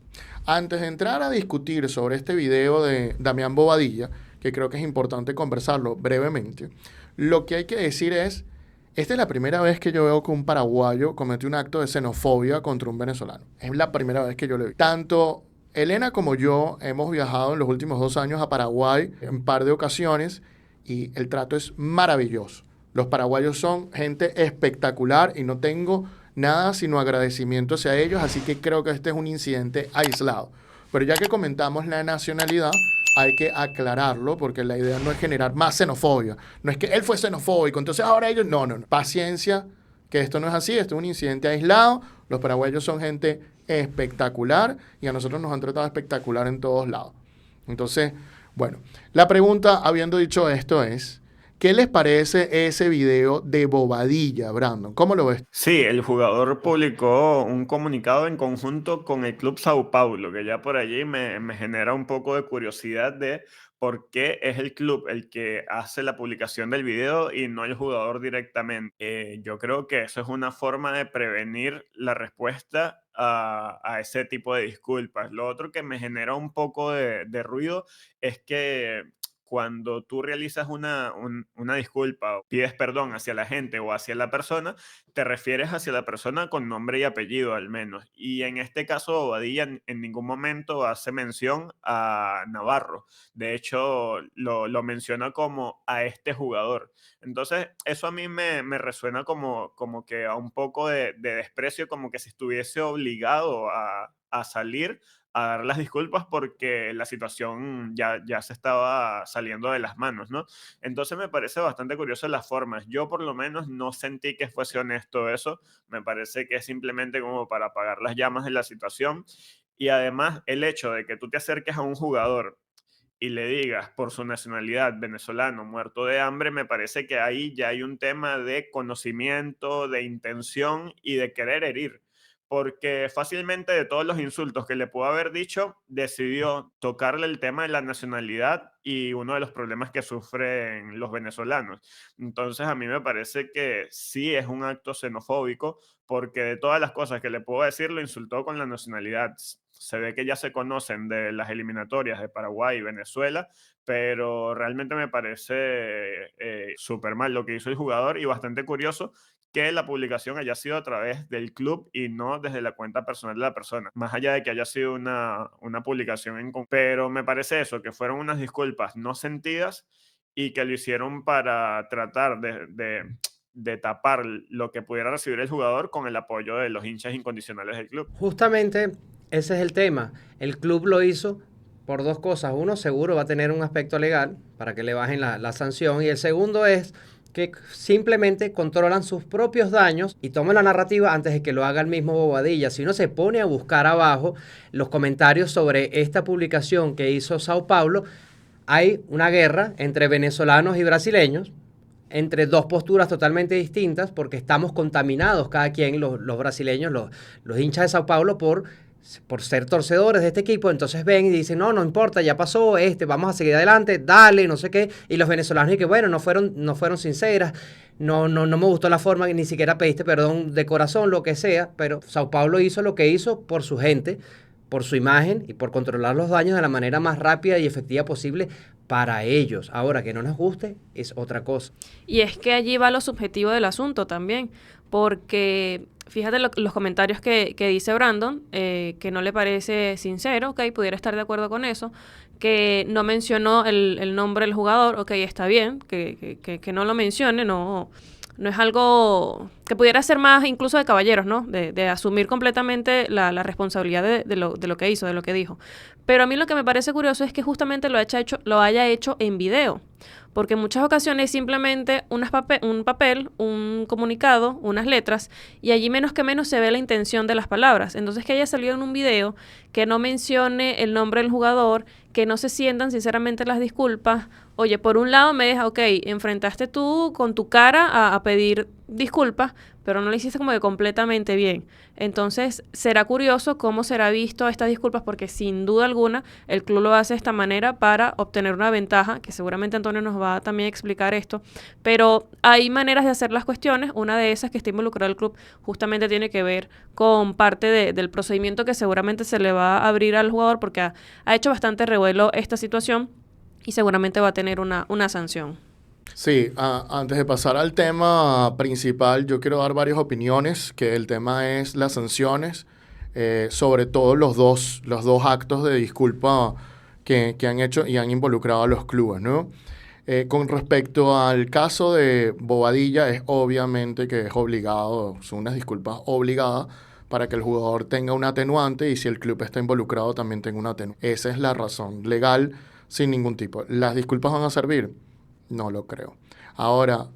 Antes de entrar a discutir sobre este video de Damián Bobadilla, que creo que es importante conversarlo brevemente, lo que hay que decir es, esta es la primera vez que yo veo que un paraguayo comete un acto de xenofobia contra un venezolano. Es la primera vez que yo lo vi. Tanto Elena como yo hemos viajado en los últimos 2 años a Paraguay en un par de ocasiones y el trato es maravilloso. Los paraguayos son gente espectacular y no tengo nada sino agradecimiento hacia ellos, así que creo que este es un incidente aislado. Pero ya que comentamos la nacionalidad, hay que aclararlo porque la idea no es generar más xenofobia. No es que él fue xenofóbico, entonces ahora ellos... No. Paciencia, que esto no es así, esto es un incidente aislado. Los paraguayos son gente espectacular y a nosotros nos han tratado espectacular en todos lados. Entonces, bueno, la pregunta, habiendo dicho esto, es, ¿qué les parece ese video de Bobadilla, Brandon? ¿Cómo lo ves? Sí, el jugador publicó un comunicado en conjunto con el Club Sao Paulo, que ya por allí me genera un poco de curiosidad de por qué es el club el que hace la publicación del video y no el jugador directamente. Yo creo que eso es una forma de prevenir la respuesta a ese tipo de disculpas. Lo otro que me genera un poco de ruido es que cuando tú realizas una disculpa o pides perdón hacia la gente o hacia la persona, te refieres hacia la persona con nombre y apellido al menos. Y en este caso, Bobadilla en ningún momento hace mención a Navarro. De hecho, lo menciona como a este jugador. Entonces, eso a mí me resuena como que a un poco de desprecio, como que si estuviese obligado a salir a dar las disculpas porque la situación ya se estaba saliendo de las manos, ¿no? Entonces me parece bastante curioso las formas. Yo por lo menos no sentí que fuese honesto eso. Me parece que es simplemente como para apagar las llamas de la situación. Y además el hecho de que tú te acerques a un jugador y le digas por su nacionalidad venezolano muerto de hambre, me parece que ahí ya hay un tema de conocimiento, de intención y de querer herir. porque fácilmente de todos los insultos que le pudo haber dicho, decidió tocarle el tema de la nacionalidad y uno de los problemas que sufren los venezolanos. Entonces a mí me parece que sí es un acto xenofóbico, porque de todas las cosas que le puedo decir, lo insultó con la nacionalidad. Se ve que ya se conocen de las eliminatorias de Paraguay y Venezuela, pero realmente me parece súper mal lo que hizo el jugador y bastante curioso que la publicación haya sido a través del club y no desde la cuenta personal de la persona, más allá de que haya sido una publicación pero me parece eso, que fueron unas disculpas no sentidas y que lo hicieron para tratar de tapar lo que pudiera recibir el jugador con el apoyo de los hinchas incondicionales del club. Justamente ese es el tema. El club lo hizo por dos cosas. Uno, seguro va a tener un aspecto legal para que le bajen la sanción. Y el segundo es que simplemente controlan sus propios daños y toman la narrativa antes de que lo haga el mismo Bobadilla. Si uno se pone a buscar abajo los comentarios sobre esta publicación que hizo Sao Paulo, hay una guerra entre venezolanos y brasileños, entre dos posturas totalmente distintas, porque estamos contaminados cada quien, los brasileños, los hinchas de Sao Paulo, por ser torcedores de este equipo. Entonces ven y dicen, no importa, ya pasó, vamos a seguir adelante, dale, no sé qué. Y los venezolanos, y que bueno, no fueron sinceras, no me gustó la forma, ni siquiera pediste perdón de corazón, lo que sea. Pero Sao Paulo hizo lo que hizo por su gente, por su imagen y por controlar los daños de la manera más rápida y efectiva posible para ellos. Ahora, que no nos guste es otra cosa. Y es que allí va lo subjetivo del asunto también, porque fíjate los comentarios que dice Brandon, que no le parece sincero, ok, pudiera estar de acuerdo con eso, que no mencionó el nombre del jugador, ok, está bien, que no lo mencione, no es algo que pudiera ser más incluso de caballeros, ¿no? De asumir completamente la responsabilidad de lo que hizo, de lo que dijo. Pero a mí lo que me parece curioso es que justamente lo haya hecho en video, porque en muchas ocasiones simplemente un papel, un comunicado, unas letras, y allí menos que menos se ve la intención de las palabras. Entonces que haya salido en un video, que no mencione el nombre del jugador, que no se sientan sinceramente las disculpas. Oye, por un lado me deja, ok, enfrentaste tú con tu cara a pedir disculpas, pero no lo hiciste como que completamente bien. Entonces, será curioso cómo será visto estas disculpas, porque sin duda alguna el club lo hace de esta manera para obtener una ventaja, que seguramente Antonio nos va a también explicar esto, pero hay maneras de hacer las cuestiones. Una de esas que está involucrado el club justamente tiene que ver con parte del procedimiento que seguramente se le va a abrir al jugador, porque ha hecho bastante revuelo esta situación y seguramente va a tener una sanción. Sí, antes de pasar al tema principal, yo quiero dar varias opiniones, que el tema es las sanciones, sobre todo los dos actos de disculpa que han hecho y han involucrado a los clubes, ¿no? Con respecto al caso de Bobadilla, es obviamente que es obligado, son unas disculpas obligadas para que el jugador tenga un atenuante y si el club está involucrado también tenga un atenuante. Esa es la razón legal, sin ningún tipo. ¿Las disculpas van a servir? No lo creo. Ahora,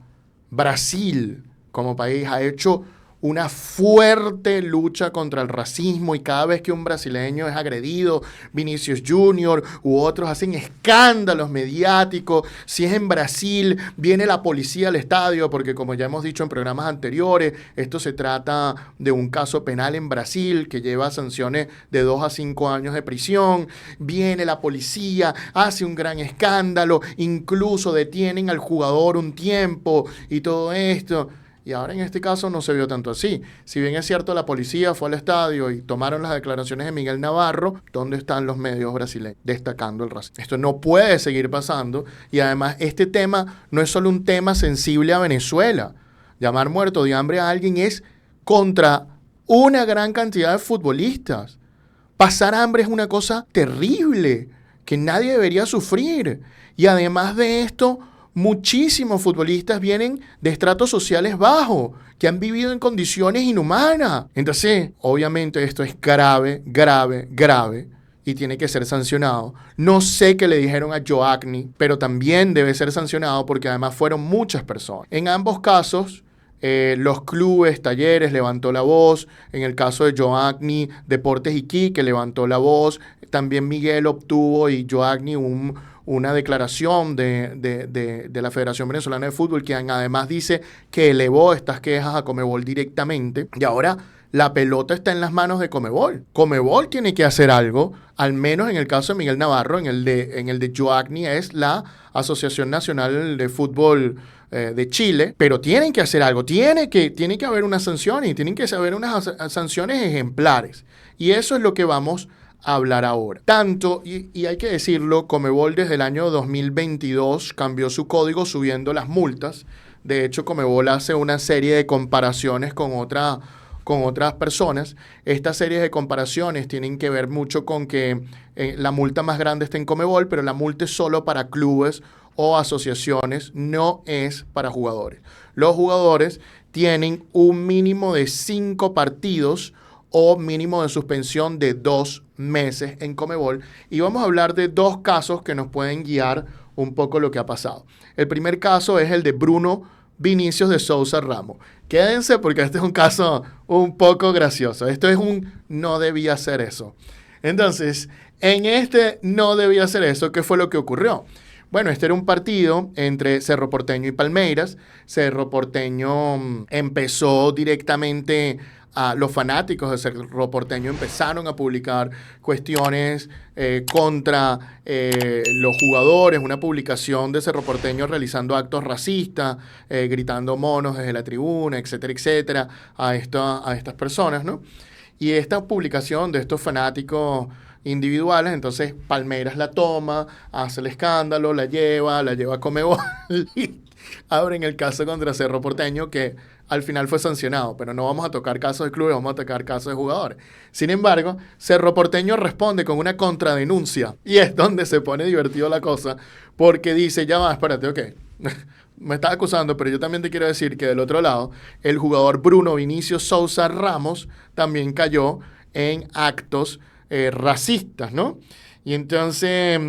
Brasil como país ha hecho una fuerte lucha contra el racismo y cada vez que un brasileño es agredido, Vinicius Junior u otros hacen escándalos mediáticos. Si es en Brasil, viene la policía al estadio porque, como ya hemos dicho en programas anteriores, esto se trata de un caso penal en Brasil que lleva sanciones de 2 a 5 años de prisión. Viene la policía, hace un gran escándalo, incluso detienen al jugador un tiempo y todo esto. Y ahora en este caso no se vio tanto así. Si bien es cierto, la policía fue al estadio y tomaron las declaraciones de Miguel Navarro, ¿dónde están los medios brasileños destacando el racismo? Esto no puede seguir pasando. Y además este tema no es solo un tema sensible a Venezuela. Llamar muerto de hambre a alguien es contra una gran cantidad de futbolistas. Pasar hambre es una cosa terrible que nadie debería sufrir. Y además de esto, muchísimos futbolistas vienen de estratos sociales bajos, que han vivido en condiciones inhumanas. Entonces, obviamente esto es grave, grave, grave y tiene que ser sancionado. No sé qué le dijeron a Joagni, pero también debe ser sancionado porque además fueron muchas personas. En ambos casos, los clubes, Talleres levantó la voz. En el caso de Joagni, Deportes Iquique levantó la voz. También Miguel obtuvo y Joagni una declaración de la Federación Venezolana de Fútbol, que además dice que elevó estas quejas a Conmebol directamente. Y ahora La pelota está en las manos de Conmebol. Conmebol tiene que hacer algo, al menos en el caso de Miguel Navarro, en el de Joagni es la Asociación Nacional de Fútbol de Chile, pero tienen que hacer algo, tiene que haber unas sanciones y tienen que haber unas sanciones ejemplares. Y eso es lo que vamos a hablar ahora. Tanto, y hay que decirlo, Conmebol desde el año 2022 cambió su código subiendo las multas. De hecho, Conmebol hace una serie de comparaciones con otras personas. Estas series de comparaciones tienen que ver mucho con que la multa más grande está en Conmebol, pero la multa es solo para clubes o asociaciones, no es para jugadores. Los jugadores tienen un mínimo de 5 partidos o mínimo de suspensión de 2 meses en Conmebol. Y vamos a hablar de 2 casos que nos pueden guiar un poco lo que ha pasado. El primer caso es el de Bruno Vinicius de Sousa Ramos. Quédense porque este es un caso un poco gracioso. Esto es un no debía hacer eso. Entonces, en este no debía hacer eso, ¿qué fue lo que ocurrió? Bueno, este era un partido entre Cerro Porteño y Palmeiras. Cerro Porteño empezó directamente los fanáticos de Cerro Porteño empezaron a publicar cuestiones contra los jugadores, una publicación de Cerro Porteño realizando actos racistas, gritando monos desde la tribuna, etcétera, etcétera, a estas personas, ¿no? Y esta publicación de estos fanáticos individuales, entonces Palmeiras la toma, hace el escándalo, la lleva a Conmebol y abren el caso contra Cerro Porteño que al final fue sancionado, pero no vamos a tocar casos de clubes, vamos a tocar casos de jugadores. Sin embargo, Cerro Porteño responde con una contradenuncia y es donde se pone divertido la cosa porque dice, ya va, espérate, ok, me estás acusando, pero yo también te quiero decir que del otro lado, el jugador Bruno Vinicius Sousa Ramos también cayó en actos racistas, ¿no? Y entonces,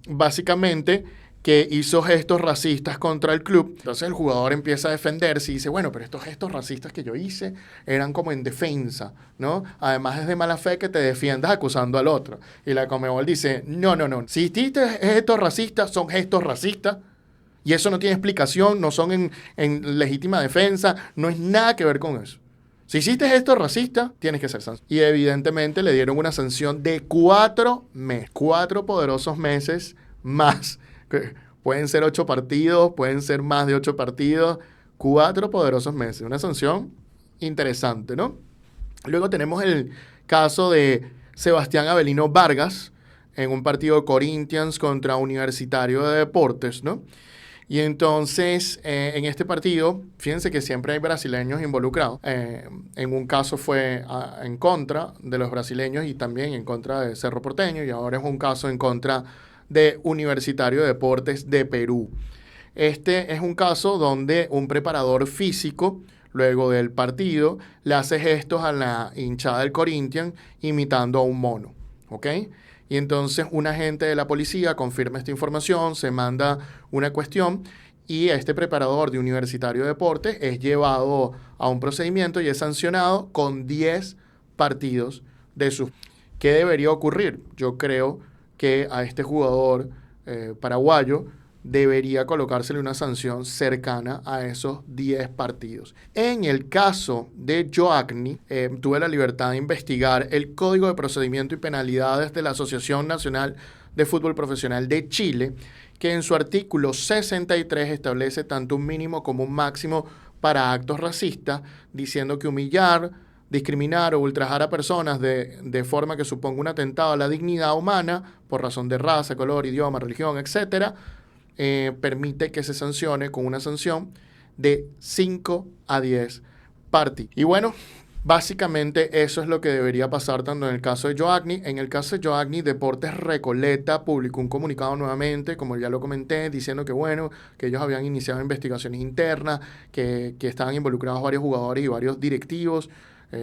básicamente, que hizo gestos racistas contra el club. Entonces el jugador empieza a defenderse y dice, bueno, pero estos gestos racistas que yo hice eran como en defensa, ¿no? Además es de mala fe que te defiendas acusando al otro. Y la Conmebol dice, no. Si hiciste gestos racistas, son gestos racistas. Y eso no tiene explicación, no son en legítima defensa, no es nada que ver con eso. Si hiciste gestos racistas, tienes que ser sancionado. Y evidentemente le dieron una sanción de 4 meses. 4 poderosos meses más. Pueden ser 8 partidos, pueden ser más de 8 partidos. 4 poderosos meses. Una sanción interesante, ¿no? Luego tenemos el caso de Sebastián Avelino Vargas en un partido de Corinthians contra Universitario de Deportes, ¿no? Y entonces, en este partido, fíjense que siempre hay brasileños involucrados. En un caso fue en contra de los brasileños y también en contra de Cerro Porteño, y ahora es un caso en contra de Universitario de Deportes de Perú. Este es un caso donde un preparador físico, luego del partido, le hace gestos a la hinchada del Corinthians imitando a un mono, ¿ok? Y entonces un agente de la policía confirma esta información, se manda una cuestión y este preparador de Universitario de Deportes es llevado a un procedimiento y es sancionado con 10 partidos de su... ¿Qué debería ocurrir? Yo creo que a este jugador paraguayo debería colocársele una sanción cercana a esos 10 partidos. En el caso de Joagni, tuve la libertad de investigar el Código de Procedimiento y Penalidades de la Asociación Nacional de Fútbol Profesional de Chile, que en su artículo 63 establece tanto un mínimo como un máximo para actos racistas, diciendo que humillar, discriminar o ultrajar a personas de forma que suponga un atentado a la dignidad humana por razón de raza, color, idioma, religión, etcétera, permite que se sancione con una sanción de 5 a 10 partidos. Y bueno, básicamente eso es lo que debería pasar tanto en el caso de Joagni. En el caso de Joagni, Deportes Recoleta publicó un comunicado nuevamente, como ya lo comenté, diciendo que bueno, que ellos habían iniciado investigaciones internas, que estaban involucrados varios jugadores y varios directivos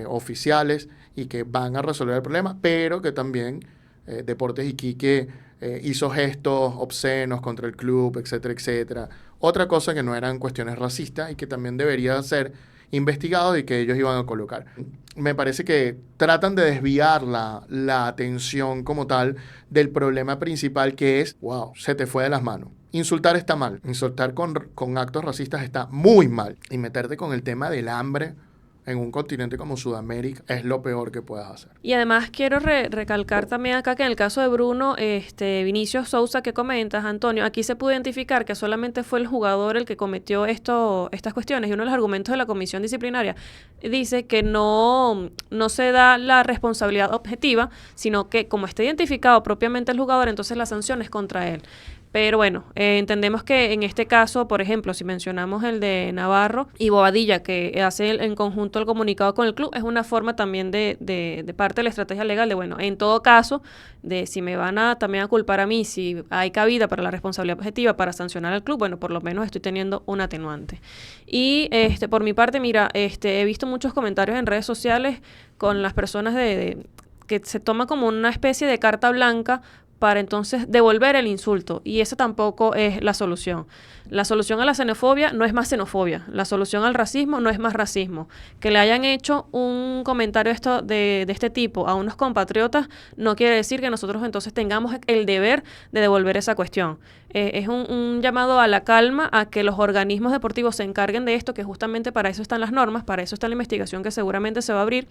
oficiales y que van a resolver el problema, pero que también Deportes Iquique hizo gestos obscenos contra el club, etcétera, etcétera. Otra cosa que no eran cuestiones racistas y que también debería ser investigado y que ellos iban a colocar. Me parece que tratan de desviar la atención como tal del problema principal que es, wow, se te fue de las manos. Insultar está mal. Insultar con actos racistas está muy mal. Y meterte con el tema del hambre, en un continente como Sudamérica es lo peor que puedes hacer. Y además quiero recalcar también acá que en el caso de Bruno, Vinicius Sousa que comentas, Antonio, aquí se pudo identificar que solamente fue el jugador el que cometió estas cuestiones, y uno de los argumentos de la comisión disciplinaria dice que no se da la responsabilidad objetiva, sino que como está identificado propiamente el jugador, entonces la sanción es contra él. Pero bueno, entendemos que en este caso, por ejemplo, si mencionamos el de Navarro y Bobadilla, que hace en conjunto el comunicado con el club, es una forma también de parte de la estrategia legal de, bueno, en todo caso, de si me van a también a culpar a mí, si hay cabida para la responsabilidad objetiva para sancionar al club, bueno, por lo menos estoy teniendo un atenuante. Y por mi parte, mira, he visto muchos comentarios en redes sociales con las personas que se toma como una especie de carta blanca para entonces devolver el insulto, y esa tampoco es la solución. La solución a la xenofobia no es más xenofobia, la solución al racismo no es más racismo. Que le hayan hecho un comentario de este tipo a unos compatriotas no quiere decir que nosotros entonces tengamos el deber de devolver esa cuestión. Es un llamado a la calma, a que los organismos deportivos se encarguen de esto, que justamente para eso están las normas, para eso está la investigación que seguramente se va a abrir,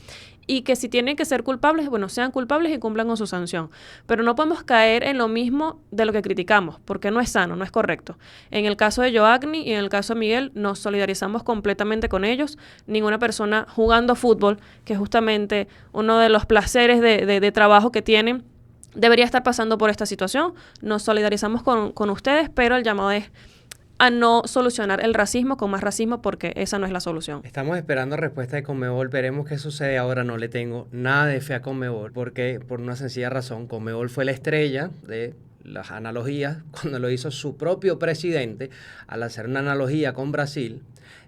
y que si tienen que ser culpables, bueno, sean culpables y cumplan con su sanción. Pero no podemos caer en lo mismo de lo que criticamos, porque no es sano, no es correcto. En el caso de Joagni y en el caso de Miguel, nos solidarizamos completamente con ellos. Ninguna persona jugando fútbol, que es justamente uno de los placeres de trabajo que tienen, debería estar pasando por esta situación. Nos solidarizamos con ustedes, pero el llamado es a no solucionar el racismo con más racismo, porque esa no es la solución. Estamos esperando respuesta de Conmebol, veremos qué sucede ahora. No le tengo nada de fe a Conmebol, porque por una sencilla razón, Conmebol fue la estrella de las analogías cuando lo hizo su propio presidente al hacer una analogía con Brasil,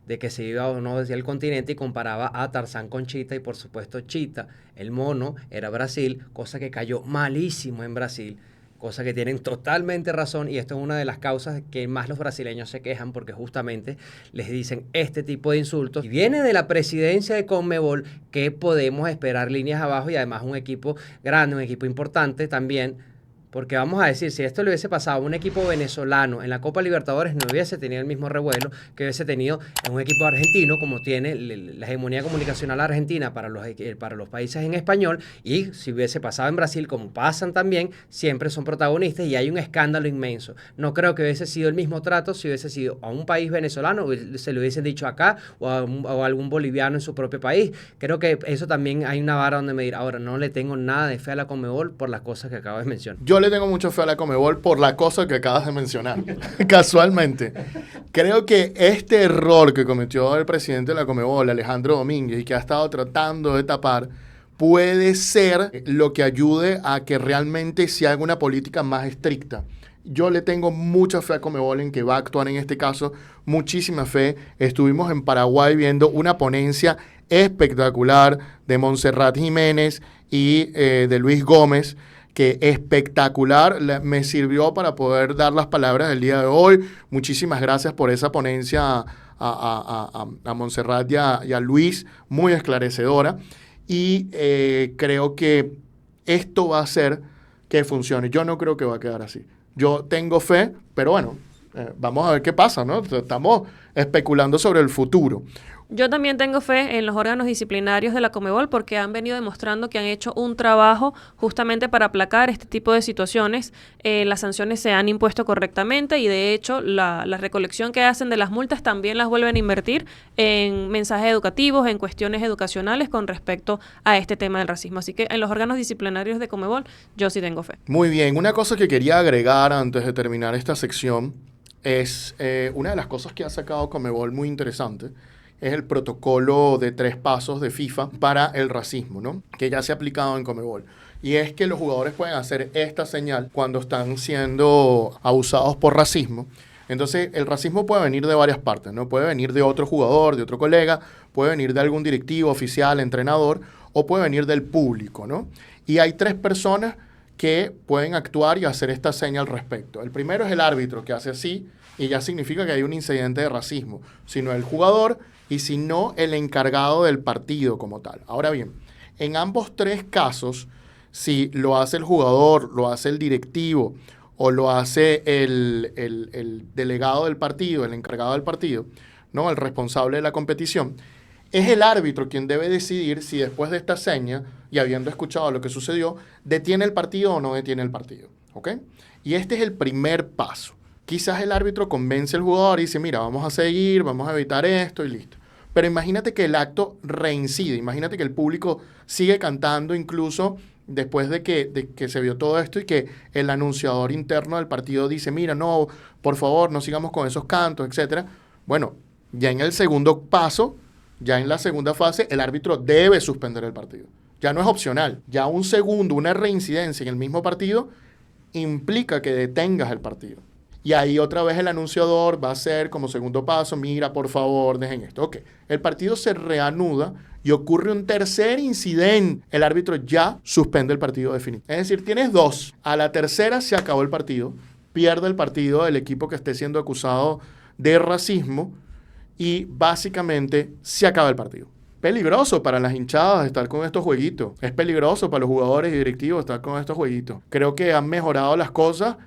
de que se iba o no hacia el continente y comparaba a Tarzán con Chita, y por supuesto Chita, el mono, era Brasil, cosa que cayó malísimo en Brasil, cosa que tienen totalmente razón, y esto es una de las causas que más los brasileños se quejan, porque justamente les dicen este tipo de insultos. Y viene de la presidencia de Conmebol, que podemos esperar líneas abajo, y además un equipo grande, un equipo importante también. Porque vamos a decir, si esto le hubiese pasado a un equipo venezolano en la Copa Libertadores, no hubiese tenido el mismo revuelo que hubiese tenido en un equipo argentino, como tiene la hegemonía comunicacional argentina para los países en español. Y si hubiese pasado en Brasil, como pasan también, siempre son protagonistas y hay un escándalo inmenso. No creo que hubiese sido el mismo trato si hubiese sido a un país venezolano, se lo hubiesen dicho acá, o a algún boliviano en su propio país. Creo que eso también hay una vara donde medir. Ahora, no le tengo nada de fe a la Conmebol por las cosas que acabo de mencionar. Yo le tengo mucho fe a la Conmebol por la cosa que acabas de mencionar. Casualmente. Creo que este error que cometió el presidente de la Conmebol, Alejandro Domínguez, y que ha estado tratando de tapar, puede ser lo que ayude a que realmente se haga una política más estricta. Yo le tengo mucha fe a Conmebol en que va a actuar en este caso, muchísima fe. Estuvimos en Paraguay viendo una ponencia espectacular de Montserrat Jiménez y de Luis Gómez, que espectacular, me sirvió para poder dar las palabras del día de hoy. Muchísimas gracias por esa ponencia a Montserrat y a Luis, muy esclarecedora, y creo que esto va a hacer que funcione. Yo no creo que va a quedar así. Yo tengo fe, pero bueno, vamos a ver qué pasa, ¿no? Estamos especulando sobre el futuro. Yo también tengo fe en los órganos disciplinarios de la Conmebol, porque han venido demostrando que han hecho un trabajo justamente para aplacar este tipo de situaciones. Las sanciones se han impuesto correctamente, y de hecho la recolección que hacen de las multas también las vuelven a invertir en mensajes educativos, en cuestiones educacionales con respecto a este tema del racismo. Así que en los órganos disciplinarios de Conmebol yo sí tengo fe. Muy bien, una cosa que quería agregar antes de terminar esta sección es una de las cosas que ha sacado Conmebol muy interesante. Es el protocolo de 3 pasos de FIFA para el racismo, ¿no? Que ya se ha aplicado en Conmebol. Y es que los jugadores pueden hacer esta señal cuando están siendo abusados por racismo. Entonces, el racismo puede venir de varias partes, ¿no? Puede venir de otro jugador, de otro colega, puede venir de algún directivo, oficial, entrenador, o puede venir del público, ¿no? Y hay 3 personas que pueden actuar y hacer esta señal al respecto. El primero es el árbitro, que hace así, y ya significa que hay un incidente de racismo. Si no el jugador, y si no el encargado del partido como tal. Ahora bien, en ambos 3 casos, si lo hace el jugador, lo hace el directivo o lo hace el delegado del partido, el encargado del partido, ¿no? El responsable de la competición, es el árbitro quien debe decidir si después de esta seña, y habiendo escuchado lo que sucedió, detiene el partido o no detiene el partido. ¿Ok? Y este es el primer paso. Quizás el árbitro convence al jugador y dice, mira, vamos a seguir, vamos a evitar esto y listo. Pero imagínate que el acto reincide, imagínate que el público sigue cantando incluso después de que se vio todo esto y que el anunciador interno del partido dice, mira, no, por favor, no sigamos con esos cantos, etc. Bueno, ya en el segundo paso, ya en la segunda fase, el árbitro debe suspender el partido. Ya no es opcional. Ya un segundo, una reincidencia en el mismo partido, implica que detengas el partido. Y ahí otra vez el anunciador va a hacer como segundo paso, mira, por favor, dejen esto. Ok, el partido se reanuda y ocurre un tercer incidente. El árbitro ya suspende el partido definitivo. Es decir, tienes dos. A la tercera se acabó el partido. Pierde el partido el equipo que esté siendo acusado de racismo y básicamente se acaba el partido. Peligroso para las hinchadas estar con estos jueguitos. Es peligroso para los jugadores y directivos estar con estos jueguitos. Creo que han mejorado las cosas.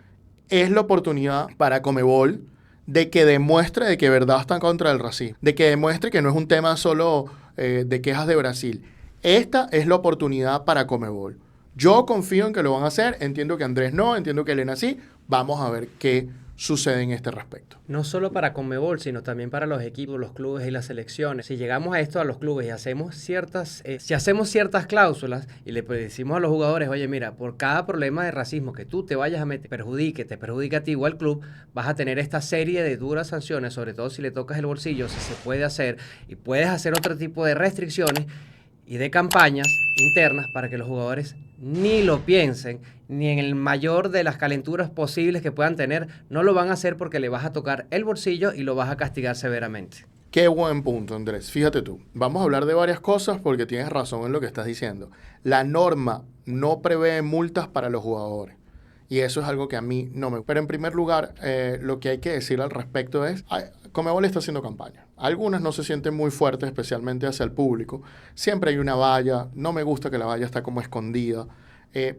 Es la oportunidad para Conmebol de que demuestre de que verdad está en contra del racismo. De que demuestre que no es un tema solo de quejas de Brasil. Esta es la oportunidad para Conmebol. Yo confío en que lo van a hacer. Entiendo que Andrés no, entiendo que Elena sí. Vamos a ver qué sucede en este respecto. No solo para Conmebol, sino también para los equipos, los clubes y las selecciones. Si llegamos a esto a los clubes y hacemos ciertas cláusulas y le decimos a los jugadores, oye, mira, por cada problema de racismo que tú te vayas a meter, te perjudique a ti o al club, vas a tener esta serie de duras sanciones, sobre todo si le tocas el bolsillo, si se puede hacer, y puedes hacer otro tipo de restricciones y de campañas internas para que los jugadores ni lo piensen, ni en el mayor de las calenturas posibles que puedan tener, no lo van a hacer porque le vas a tocar el bolsillo y lo vas a castigar severamente. Qué buen punto, Andrés. Fíjate tú. Vamos a hablar de varias cosas porque tienes razón en lo que estás diciendo. La norma no prevé multas para los jugadores. Y eso es algo que a mí no me gusta. Pero en primer lugar, lo que hay que decir al respecto es, Conmebol está haciendo campaña. Algunas no se sienten muy fuertes, especialmente hacia el público. Siempre hay una valla. No me gusta que la valla está como escondida.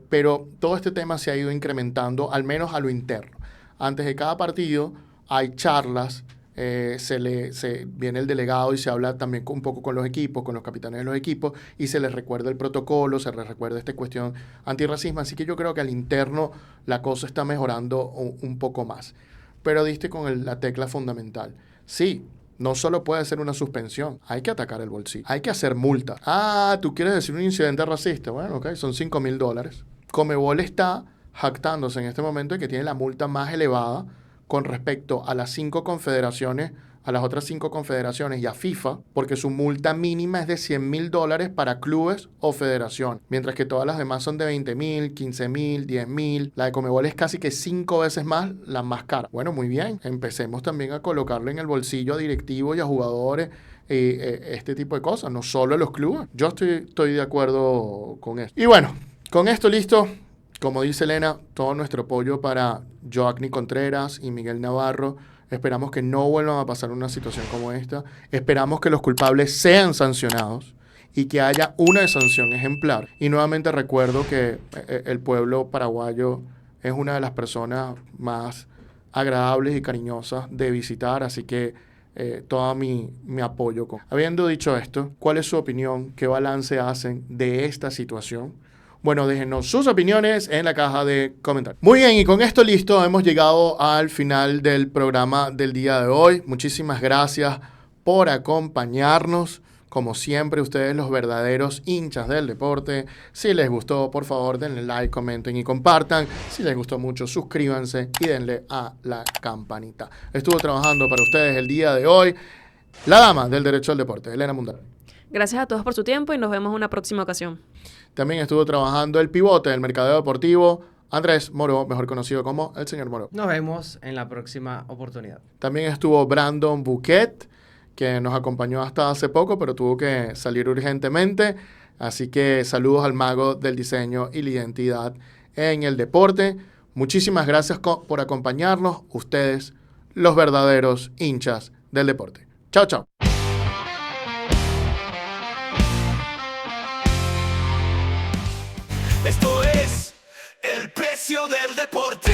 Pero todo este tema se ha ido incrementando, al menos a lo interno. Antes de cada partido hay charlas. Viene el delegado y se habla también un poco con los equipos, con los capitanes de los equipos, y se les recuerda el protocolo, se les recuerda esta cuestión antirracismo. Así que yo creo que al interno la cosa está mejorando un poco más. Pero diste con la tecla fundamental. Sí, no solo puede ser una suspensión, hay que atacar el bolsillo, hay que hacer multa. ¿Tú quieres decir un incidente racista? Bueno, ok, son $5,000. Conmebol está jactándose en este momento de que tiene la multa más elevada con respecto a las 5 confederaciones, a las otras 5 confederaciones y a FIFA, porque su multa mínima es de $100,000 para clubes o federación, mientras que todas las demás son de $20,000, $15,000, $10,000. La de Conmebol es casi que 5 veces más la más cara. Bueno, muy bien, empecemos también a colocarle en el bolsillo a directivos y a jugadores este tipo de cosas, no solo a los clubes. Yo estoy de acuerdo con eso. Y bueno, con esto listo. Como dice Elena, todo nuestro apoyo para Joaquín Contreras y Miguel Navarro. Esperamos que no vuelvan a pasar una situación como esta. Esperamos que los culpables sean sancionados y que haya una sanción ejemplar. Y nuevamente recuerdo que el pueblo paraguayo es una de las personas más agradables y cariñosas de visitar, así que todo mi apoyo. Habiendo dicho esto, ¿cuál es su opinión? ¿Qué balance hacen de esta situación? Bueno, déjenos sus opiniones en la caja de comentarios. Muy bien, y con esto listo, hemos llegado al final del programa del día de hoy. Muchísimas gracias por acompañarnos. Como siempre, ustedes los verdaderos hinchas del deporte. Si les gustó, por favor, denle like, comenten y compartan. Si les gustó mucho, suscríbanse y denle a la campanita. Estuvo trabajando para ustedes el día de hoy la dama del derecho al deporte, Elena Mundaray. Gracias a todos por su tiempo y nos vemos en una próxima ocasión. También estuvo trabajando el pivote del mercadeo deportivo, Andrés Moro, mejor conocido como el señor Moro. Nos vemos en la próxima oportunidad. También estuvo Brandon Bouquet, que nos acompañó hasta hace poco, pero tuvo que salir urgentemente. Así que saludos al mago del diseño y la identidad en el deporte. Muchísimas gracias por acompañarnos, ustedes, los verdaderos hinchas del deporte. Chao, chao. Esto es el precio del deporte.